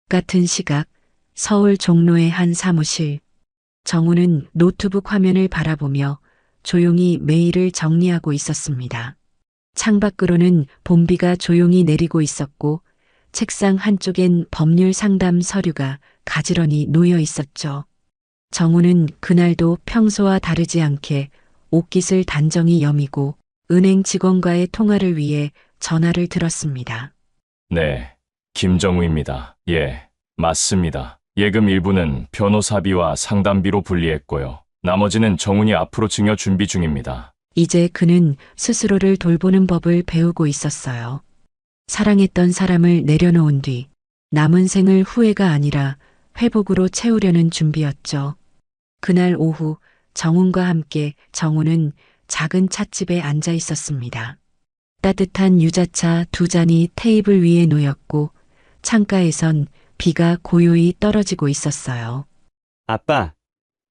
같은 시각, 서울 종로의 한 사무실. 정우는 노트북 화면을 바라보며 조용히 메일을 정리하고 있었습니다. 창밖으로는 봄비가 조용히 내리고 있었고, 책상 한쪽엔 법률 상담 서류가 가지런히 놓여 있었죠. 정우는 그날도 평소와 다르지 않게 옷깃을 단정히 여미고 은행 직원과의 통화를 위해 전화를 들었습니다. 네, 김정우입니다. 예, 맞습니다. 예금 일부는 변호사비와 상담비로 분리했고요. 나머지는 정훈이 앞으로 증여 준비 중입니다. 이제 그는 스스로를 돌보는 법을 배우고 있었어요. 사랑했던 사람을 내려놓은 뒤 남은 생을 후회가 아니라 회복으로 채우려는 준비였죠. 그날 오후 정훈과 함께 정훈은 작은 찻집에 앉아 있었습니다. 따뜻한 유자차 2잔이 테이블 위에 놓였고 창가에선 비가 고요히 떨어지고 있었어요. 아빠,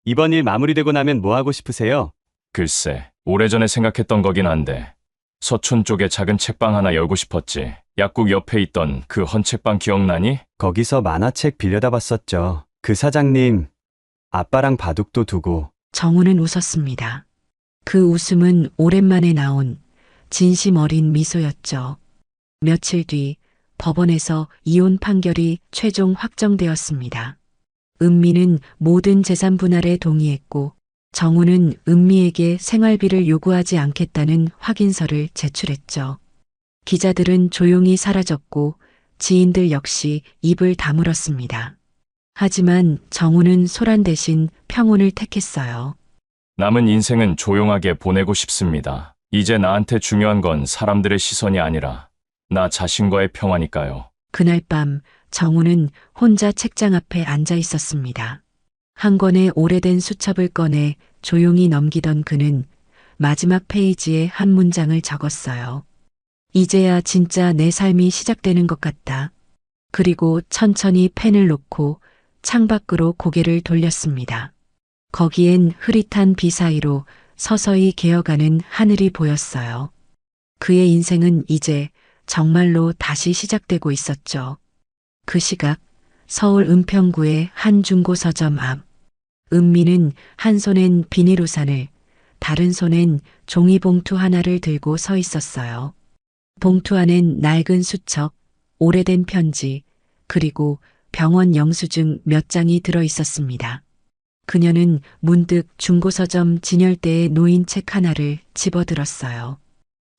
이번 일 마무리되고 나면 뭐 하고 싶으세요? 글쎄, 오래전에 생각했던 거긴 한데 서촌 쪽에 작은 책방 하나 열고 싶었지. 약국 옆에 있던 그 헌책방 기억나니? 거기서 만화책 빌려다 봤었죠. 그 사장님, 아빠랑 바둑도 두고. 정훈은 웃었습니다. 그 웃음은 오랜만에 나온 진심 어린 미소였죠. 며칠 뒤 법원에서 이혼 판결이 최종 확정되었습니다. 은미는 모든 재산 분할에 동의했고 정훈은 은미에게 생활비를 요구하지 않겠다는 확인서를 제출했죠. 기자들은 조용히 사라졌고 지인들 역시 입을 다물었습니다. 하지만 정훈은 소란 대신 평온을 택했어요. 남은 인생은 조용하게 보내고 싶습니다. 이제 나한테 중요한 건 사람들의 시선이 아니라 나 자신과의 평화니까요. 그날 밤 정훈은 혼자 책장 앞에 앉아 있었습니다. 한 권의 오래된 수첩을 꺼내 조용히 넘기던 그는 마지막 페이지에 한 문장을 적었어요. 이제야 진짜 내 삶이 시작되는 것 같다. 그리고 천천히 펜을 놓고 창밖으로 고개를 돌렸습니다. 거기엔 흐릿한 비 사이로 서서히 개어가는 하늘이 보였어요. 그의 인생은 이제 정말로 다시 시작되고 있었죠. 그 시각 서울 은평구의 한 중고 서점 앞. 은미는 한 손엔 비닐 우산을, 다른 손엔 종이봉투 하나를 들고 서 있었어요. 봉투 안엔 낡은 수첩, 오래된 편지, 그리고 병원 영수증 몇 장이 들어 있었습니다. 그녀는 문득 중고서점 진열대에 놓인 책 하나를 집어들었어요.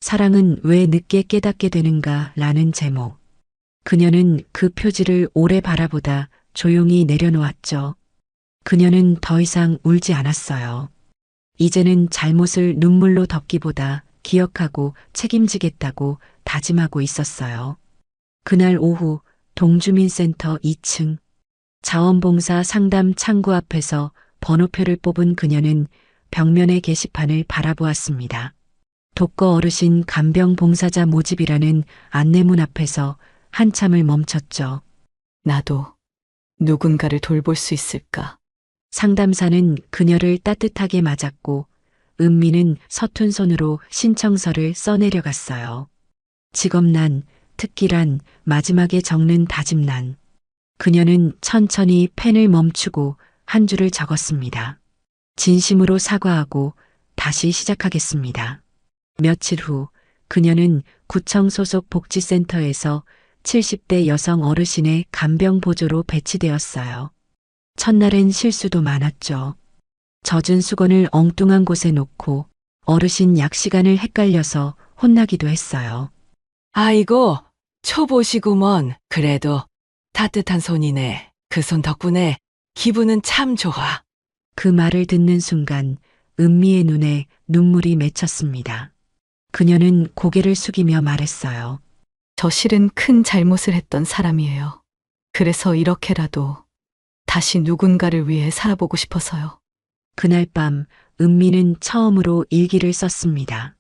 사랑은 왜 늦게 깨닫게 되는가 라는 제목. 그녀는 그 표지를 오래 바라보다 조용히 내려놓았죠. 그녀는 더 이상 울지 않았어요. 이제는 잘못을 눈물로 덮기보다 기억하고 책임지겠다고 다짐하고 있었어요. 그날 오후 동주민센터 2층 자원봉사 상담 창구 앞에서 번호표를 뽑은 그녀는 벽면의 게시판을 바라보았습니다. 독거 어르신 간병 봉사자 모집이라는 안내문 앞에서 한참을 멈췄죠. 나도 누군가를 돌볼 수 있을까? 상담사는 그녀를 따뜻하게 맞았고 은미는 서툰 손으로 신청서를 써내려갔어요. 직업란, 특기란, 마지막에 적는 다짐란. 그녀는 천천히 펜을 멈추고 한 줄을 적었습니다. 진심으로 사과하고 다시 시작하겠습니다. 며칠 후 그녀는 구청 소속 복지센터에서 70대 여성 어르신의 간병 보조로 배치되었어요. 첫날엔 실수도 많았죠. 젖은 수건을 엉뚱한 곳에 놓고 어르신 약 시간을 헷갈려서 혼나기도 했어요. 아이고, 초보시구먼. 그래도 따뜻한 손이네. 그 손 덕분에 기분은 참 좋아. 그 말을 듣는 순간 은미의 눈에 눈물이 맺혔습니다. 그녀는 고개를 숙이며 말했어요. 저 실은 큰 잘못을 했던 사람이에요. 그래서 이렇게라도 다시 누군가를 위해 살아보고 싶어서요. 그날 밤 은미는 처음으로 일기를 썼습니다.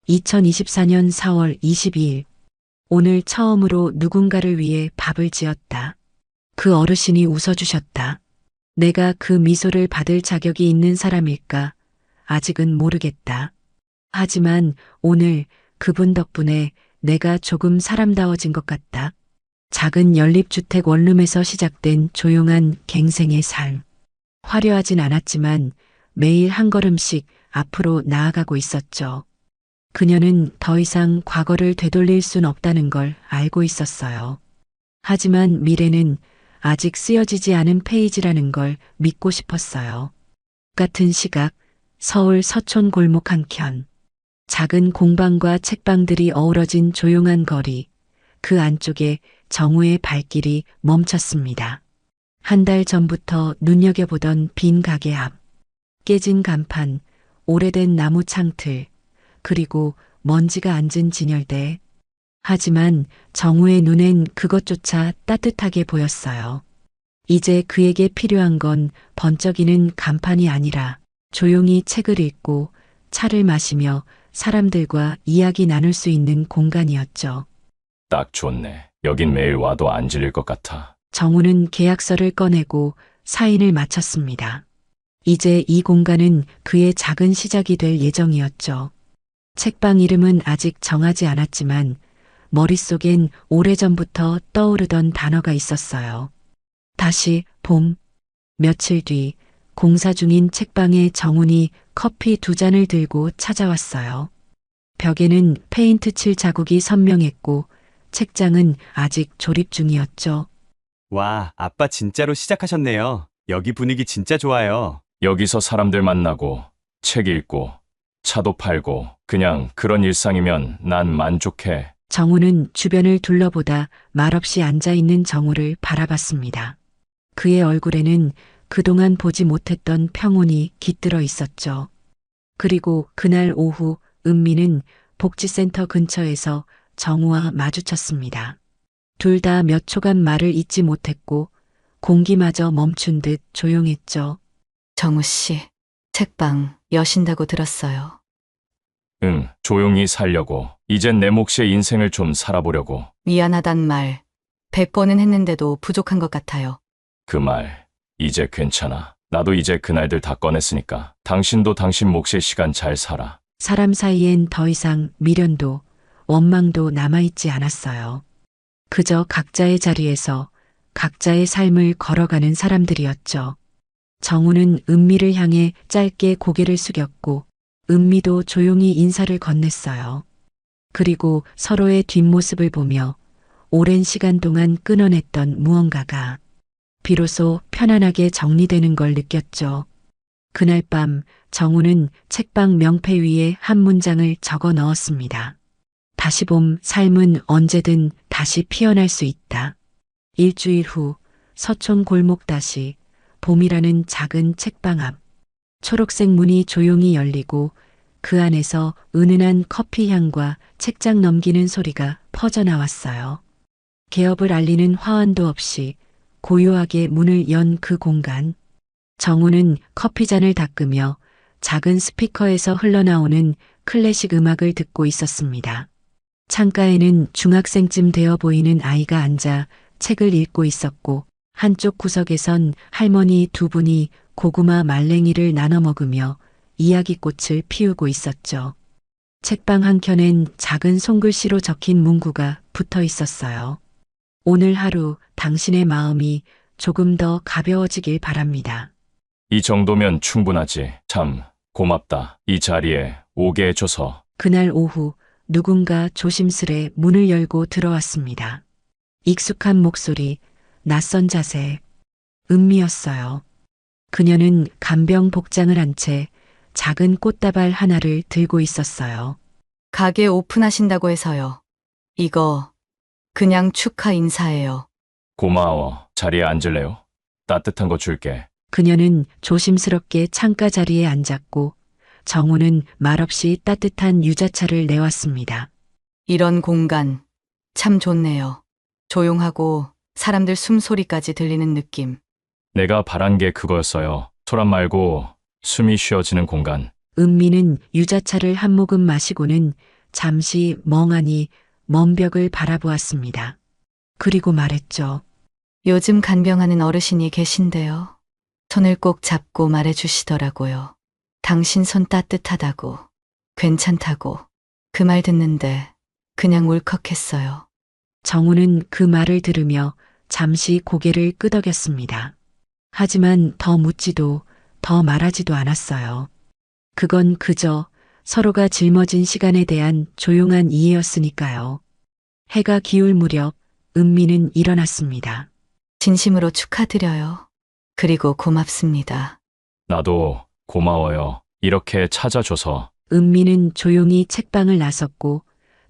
2024년 4월 22일. 오늘 처음으로 누군가를 위해 밥을 지었다. 그 어르신이 웃어주셨다. 내가 그 미소를 받을 자격이 있는 사람일까? 아직은 모르겠다. 하지만 오늘 그분 덕분에 내가 조금 사람다워진 것 같다. 작은 연립주택 원룸에서 시작된 조용한 갱생의 삶. 화려하진 않았지만 매일 한 걸음씩 앞으로 나아가고 있었죠. 그녀는 더 이상 과거를 되돌릴 순 없다는 걸 알고 있었어요. 하지만 미래는 아직 쓰여지지 않은 페이지라는 걸 믿고 싶었어요. 같은 시각, 서울 서촌 골목 한켠. 작은 공방과 책방들이 어우러진 조용한 거리. 그 안쪽에 정우의 발길이 멈췄습니다. 한 달 전부터 눈여겨보던 빈 가게 앞. 깨진 간판, 오래된 나무 창틀, 그리고 먼지가 앉은 진열대. 하지만 정우의 눈엔 그것조차 따뜻하게 보였어요. 이제 그에게 필요한 건 번쩍이는 간판이 아니라 조용히 책을 읽고 차를 마시며 사람들과 이야기 나눌 수 있는 공간이었죠. 딱 좋네. 여긴 매일 와도 안 질릴 것 같아. 정우는 계약서를 꺼내고 사인을 마쳤습니다. 이제 이 공간은 그의 작은 시작이 될 예정이었죠. 책방 이름은 아직 정하지 않았지만 머릿속엔 오래전부터 떠오르던 단어가 있었어요. 다시 봄. 며칠 뒤 공사 중인 책방에 정훈이 커피 2잔을 들고 찾아왔어요. 벽에는 페인트 칠 자국이 선명했고 책장은 아직 조립 중이었죠. 와, 아빠 진짜로 시작하셨네요. 여기 분위기 진짜 좋아요. 여기서 사람들 만나고 책 읽고 차도 팔고 그냥 그런 일상이면 난 만족해. 정우는 주변을 둘러보다 말없이 앉아있는 정우를 바라봤습니다. 그의 얼굴에는 그동안 보지 못했던 평온이 깃들어 있었죠. 그리고 그날 오후 은미는 복지센터 근처에서 정우와 마주쳤습니다. 둘 다 몇 초간 말을 잇지 못했고 공기마저 멈춘 듯 조용했죠. 정우 씨, 책방 여신다고 들었어요. 응, 조용히 살려고. 이젠 내 몫의 인생을 좀 살아보려고. 미안하단 말 100번은 했는데도 부족한 것 같아요. 그 말, 이제 괜찮아. 나도 이제 그날들 다 꺼냈으니까. 당신도 당신 몫의 시간 잘 살아. 사람 사이엔 더 이상 미련도 원망도 남아있지 않았어요. 그저 각자의 자리에서 각자의 삶을 걸어가는 사람들이었죠. 정우는 은미를 향해 짧게 고개를 숙였고 은미도 조용히 인사를 건넸어요. 그리고 서로의 뒷모습을 보며 오랜 시간 동안 끊어냈던 무언가가 비로소 편안하게 정리되는 걸 느꼈죠. 그날 밤 정우는 책방 명패 위에 한 문장을 적어 넣었습니다. 다시 봄, 삶은 언제든 다시 피어날 수 있다. 일주일 후 서촌 골목 다시 봄이라는 작은 책방 앞. 초록색 문이 조용히 열리고 그 안에서 은은한 커피 향과 책장 넘기는 소리가 퍼져나왔어요. 개업을 알리는 화환도 없이 고요하게 문을 연 그 공간. 정우는 커피잔을 닦으며 작은 스피커에서 흘러나오는 클래식 음악을 듣고 있었습니다. 창가에는 중학생쯤 되어 보이는 아이가 앉아 책을 읽고 있었고 한쪽 구석에선 할머니 2분이 고구마 말랭이를 나눠 먹으며 이야기꽃을 피우고 있었죠. 책방 한켠엔 작은 손글씨로 적힌 문구가 붙어 있었어요. 오늘 하루 당신의 마음이 조금 더 가벼워지길 바랍니다. 이 정도면 충분하지. 참 고맙다. 이 자리에 오게 해줘서. 그날 오후 누군가 조심스레 문을 열고 들어왔습니다. 익숙한 목소리, 낯선 자세, 은미였어요. 그녀는 간병 복장을 한 채 작은 꽃다발 하나를 들고 있었어요. 가게 오픈하신다고 해서요. 이거 그냥 축하 인사예요. 고마워. 자리에 앉을래요? 따뜻한 거 줄게. 그녀는 조심스럽게 창가 자리에 앉았고 정우는 말없이 따뜻한 유자차를 내왔습니다. 이런 공간 참 좋네요. 조용하고 사람들 숨소리까지 들리는 느낌. 내가 바란 게 그거였어요. 소란 말고 숨이 쉬어지는 공간. 은미는 유자차를 한 모금 마시고는 잠시 멍하니 먼 벽을 바라보았습니다. 그리고 말했죠. 요즘 간병하는 어르신이 계신데요. 손을 꼭 잡고 말해주시더라고요. 당신 손 따뜻하다고, 괜찮다고. 그 말 듣는데 그냥 울컥했어요. 정우는 그 말을 들으며 잠시 고개를 끄덕였습니다. 하지만 더 묻지도 더 말하지도 않았어요. 그건 그저 서로가 짊어진 시간에 대한 조용한 이해였으니까요. 해가 기울 무렵 은미는 일어났습니다. 진심으로 축하드려요. 그리고 고맙습니다. 나도 고마워요. 이렇게 찾아줘서. 은미는 조용히 책방을 나섰고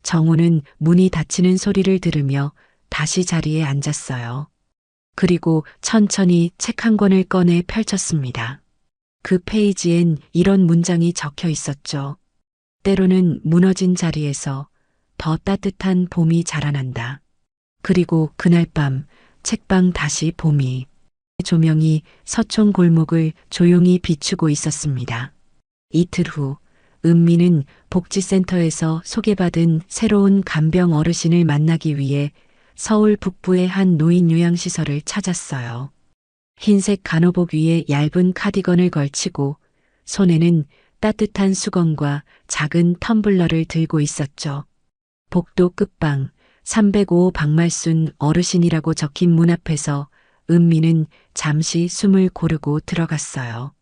정우는 문이 닫히는 소리를 들으며 다시 자리에 앉았어요. 그리고 천천히 책 한 권을 꺼내 펼쳤습니다. 그 페이지엔 이런 문장이 적혀 있었죠. 때로는 무너진 자리에서 더 따뜻한 봄이 자라난다. 그리고 그날 밤 책방 다시 봄이 조명이 서촌 골목을 조용히 비추고 있었습니다. 이틀 후 은미는 복지센터에서 소개받은 새로운 간병 어르신을 만나기 위해 서울 북부의 한 노인 요양시설을 찾았어요. 흰색 간호복 위에 얇은 카디건을 걸치고 손에는 따뜻한 수건과 작은 텀블러를 들고 있었죠. 복도 끝방 305 박말순 어르신이라고 적힌 문 앞에서 은미는 잠시 숨을 고르고 들어갔어요.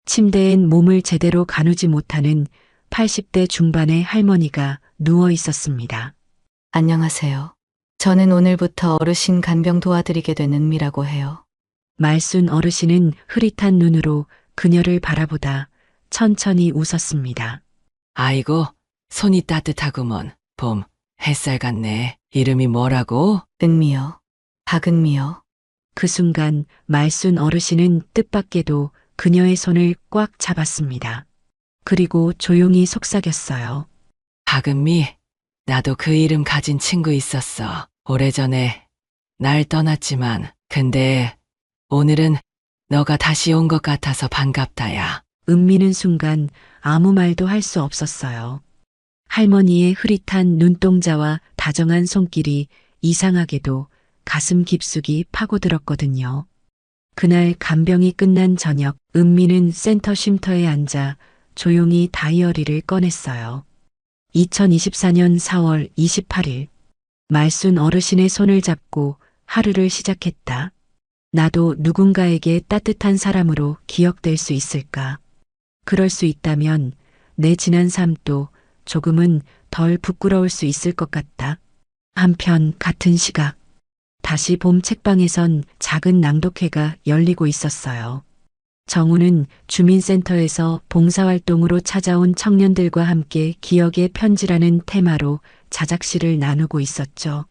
침대엔 몸을 제대로 가누지 못하는 80대 중반의 할머니가 누워 있었습니다. 안녕하세요. 저는 오늘부터 어르신 간병 도와드리게 된 은미라고 해요. 말순 어르신은 흐릿한 눈으로 그녀를 바라보다 천천히 웃었습니다. 아이고, 손이 따뜻하구먼. 봄, 햇살 같네. 이름이 뭐라고? 은미요. 박은미요. 그 순간 말순 어르신은 뜻밖에도 그녀의 손을 꽉 잡았습니다. 그리고 조용히 속삭였어요. 박은미, 나도 그 이름 가진 친구 있었어. 오래전에 날 떠났지만, 근데 오늘은 너가 다시 온 것 같아서 반갑다야. 은미는 순간 아무 말도 할 수 없었어요. 할머니의 흐릿한 눈동자와 다정한 손길이 이상하게도 가슴 깊숙이 파고들었거든요. 그날 간병이 끝난 저녁, 은미는 센터 쉼터에 앉아 조용히 다이어리를 꺼냈어요. 2024년 4월 28일, 말순 어르신의 손을 잡고 하루를 시작했다. 나도 누군가에게 따뜻한 사람으로 기억될 수 있을까? 그럴 수 있다면 내 지난 삶도 조금은 덜 부끄러울 수 있을 것 같다. 한편 같은 시각, 다시 봄 책방에선 작은 낭독회가 열리고 있었어요. 정우는 주민센터에서 봉사활동으로 찾아온 청년들과 함께 기억의 편지라는 테마로 자작시를 나누고 있었죠.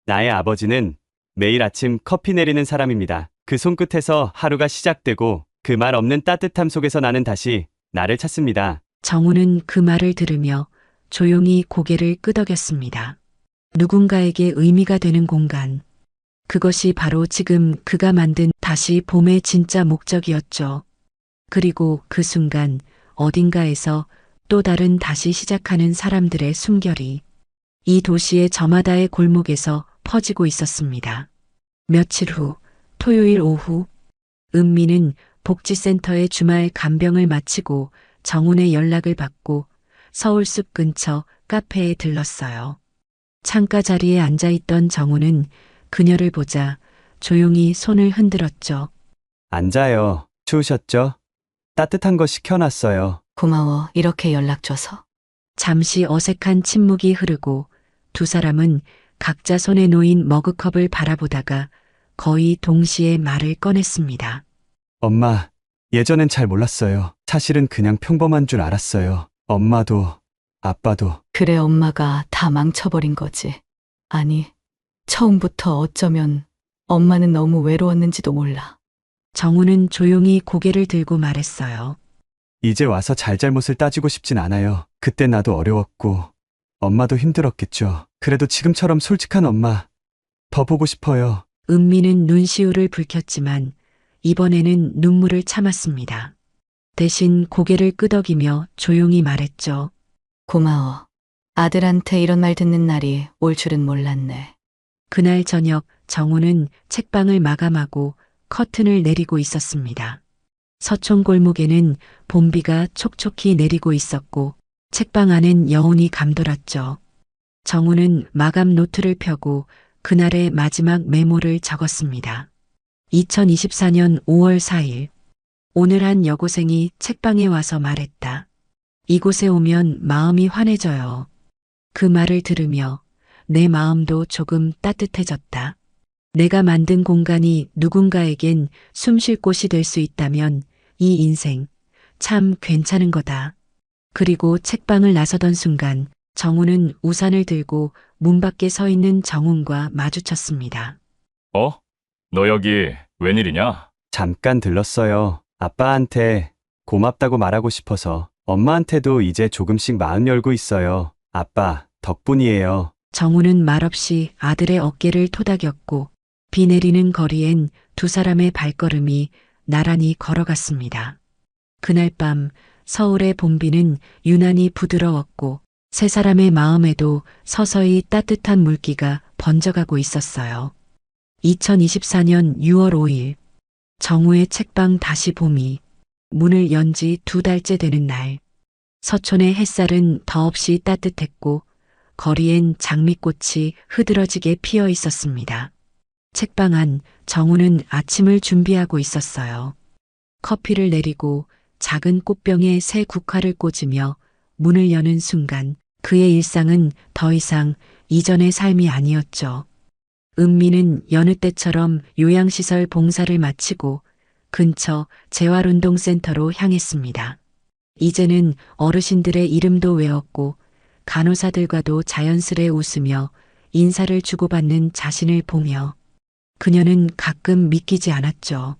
나의 아버지는 매일 아침 커피 내리는 사람입니다. 그 손끝에서 하루가 시작되고 그 말 없는 따뜻함 속에서 나는 다시 나를 찾습니다. 정우는 그 말을 들으며 조용히 고개를 끄덕였습니다. 누군가에게 의미가 되는 공간. 그것이 바로 지금 그가 만든 다시 봄의 진짜 목적이었죠. 그리고 그 순간 어딘가에서 또 다른 다시 시작하는 사람들의 숨결이 이 도시의 저마다의 골목에서 퍼지고 있었습니다. 며칠 후 토요일 오후 은미는 복지센터의 주말 간병을 마치고 정훈의 연락을 받고 서울숲 근처 카페에 들렀어요. 창가 자리에 앉아있던 정훈은 그녀를 보자 조용히 손을 흔들었죠. 앉아요. 추우셨죠? 따뜻한 거 시켜놨어요. 고마워. 이렇게 연락 줘서. 잠시 어색한 침묵이 흐르고 두 사람은 각자 손에 놓인 머그컵을 바라보다가 거의 동시에 말을 꺼냈습니다. 엄마, 예전엔 잘 몰랐어요. 사실은 그냥 평범한 줄 알았어요. 엄마도, 아빠도. 그래, 엄마가 다 망쳐버린 거지. 아니, 처음부터 어쩌면 엄마는 너무 외로웠는지도 몰라. 정우는 조용히 고개를 들고 말했어요. 이제 와서 잘잘못을 따지고 싶진 않아요. 그때 나도 어려웠고 엄마도 힘들었겠죠. 그래도 지금처럼 솔직한 엄마 더 보고 싶어요. 은미는 눈시울을 붉혔지만 이번에는 눈물을 참았습니다. 대신 고개를 끄덕이며 조용히 말했죠. 고마워. 아들한테 이런 말 듣는 날이 올 줄은 몰랐네. 그날 저녁 정우는 책방을 마감하고 커튼을 내리고 있었습니다. 서촌 골목에는 봄비가 촉촉히 내리고 있었고 책방 안엔 여운이 감돌았죠. 정우는 마감 노트를 펴고 그날의 마지막 메모를 적었습니다. 2024년 5월 4일. 오늘 한 여고생이 책방에 와서 말했다. 이곳에 오면 마음이 환해져요. 그 말을 들으며 내 마음도 조금 따뜻해졌다. 내가 만든 공간이 누군가에겐 숨 쉴 곳이 될 수 있다면 이 인생 참 괜찮은 거다. 그리고 책방을 나서던 순간 정우는 우산을 들고 문 밖에 서 있는 정훈과 마주쳤습니다. 너 여기 웬일이냐? 잠깐 들렀어요. 아빠한테 고맙다고 말하고 싶어서. 엄마한테도 이제 조금씩 마음 열고 있어요. 아빠 덕분이에요. 정우는 말없이 아들의 어깨를 토닥였고 비 내리는 거리엔 두 사람의 발걸음이 나란히 걸어갔습니다. 그날 밤 서울의 봄비는 유난히 부드러웠고 세 사람의 마음에도 서서히 따뜻한 물기가 번져가고 있었어요. 2024년 6월 5일 정우의 책방 다시 봄이 문을 연 지 2달째 되는 날. 서촌의 햇살은 더없이 따뜻했고 거리엔 장미꽃이 흐드러지게 피어 있었습니다. 책방 안 정우는 아침을 준비하고 있었어요. 커피를 내리고 작은 꽃병에 새 국화를 꽂으며 문을 여는 순간 그의 일상은 더 이상 이전의 삶이 아니었죠. 은미는 여느 때처럼 요양시설 봉사를 마치고 근처 재활운동센터로 향했습니다. 이제는 어르신들의 이름도 외웠고 간호사들과도 자연스레 웃으며 인사를 주고받는 자신을 보며 그녀는 가끔 믿기지 않았죠.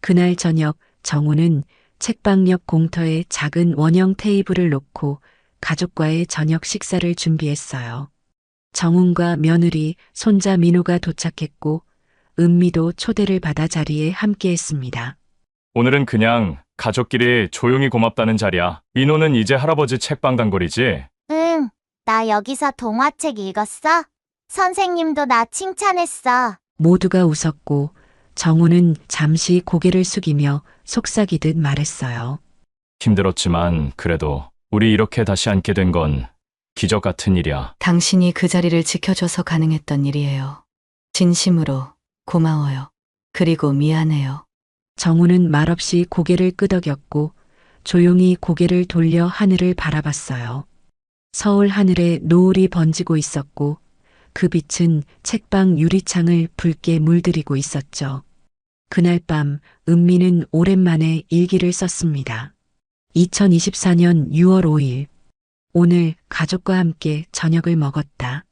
그날 저녁 정우는 책방 옆 공터에 작은 원형 테이블을 놓고 가족과의 저녁 식사를 준비했어요. 정훈과 며느리, 손자 민호가 도착했고 은미도 초대를 받아 자리에 함께했습니다. 오늘은 그냥 가족끼리 조용히 고맙다는 자리야. 민호는 이제 할아버지 책방 단골이지? 응, 나 여기서 동화책 읽었어. 선생님도 나 칭찬했어. 모두가 웃었고 정우는 잠시 고개를 숙이며 속삭이듯 말했어요. 힘들었지만 그래도 우리 이렇게 다시 앉게 된 건 기적 같은 일이야. 당신이 그 자리를 지켜줘서 가능했던 일이에요. 진심으로 고마워요. 그리고 미안해요. 정우는 말없이 고개를 끄덕였고 조용히 고개를 돌려 하늘을 바라봤어요. 서울 하늘에 노을이 번지고 있었고 그 빛은 책방 유리창을 붉게 물들이고 있었죠. 그날 밤 은미는 오랜만에 일기를 썼습니다. 2024년 6월 5일. 오늘 가족과 함께 저녁을 먹었다.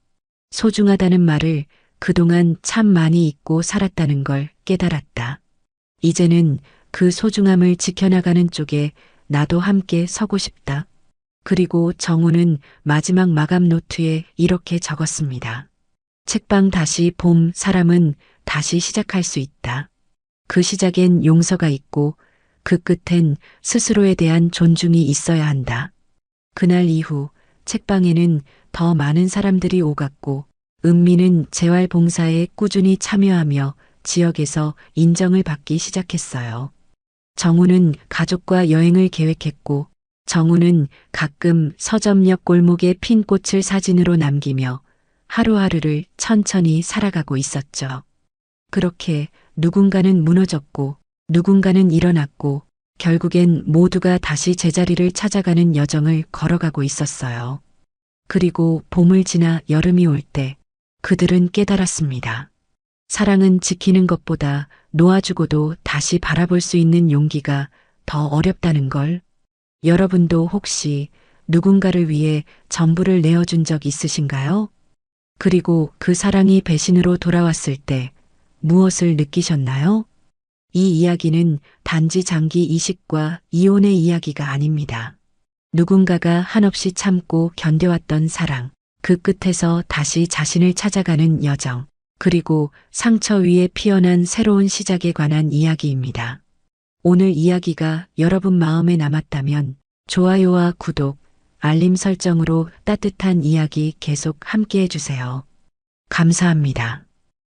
소중하다는 말을 그동안 참 많이 잊고 살았다는 걸 깨달았다. 이제는 그 소중함을 지켜나가는 쪽에 나도 함께 서고 싶다. 그리고 정우는 마지막 마감 노트에 이렇게 적었습니다. 책방 다시 봄, 사람은 다시 시작할 수 있다. 그 시작엔 용서가 있고 그 끝엔 스스로에 대한 존중이 있어야 한다. 그날 이후 책방에는 더 많은 사람들이 오갔고 은미는 재활봉사에 꾸준히 참여하며 지역에서 인정을 받기 시작했어요. 정우는 가족과 여행을 계획했고 정우는 가끔 서점역 골목에 핀 꽃을 사진으로 남기며 하루하루를 천천히 살아가고 있었죠. 그렇게 누군가는 무너졌고 누군가는 일어났고 결국엔 모두가 다시 제자리를 찾아가는 여정을 걸어가고 있었어요. 그리고 봄을 지나 여름이 올 때 그들은 깨달았습니다. 사랑은 지키는 것보다 놓아주고도 다시 바라볼 수 있는 용기가 더 어렵다는 걸. 여러분도 혹시 누군가를 위해 전부를 내어준 적 있으신가요? 그리고 그 사랑이 배신으로 돌아왔을 때 무엇을 느끼셨나요? 이 이야기는 단지 장기 이식과 이혼의 이야기가 아닙니다. 누군가가 한없이 참고 견뎌왔던 사랑, 그 끝에서 다시 자신을 찾아가는 여정, 그리고 상처 위에 피어난 새로운 시작에 관한 이야기입니다. 오늘 이야기가 여러분 마음에 남았다면 좋아요와 구독, 알림 설정으로 따뜻한 이야기 계속 함께 해주세요. 감사합니다.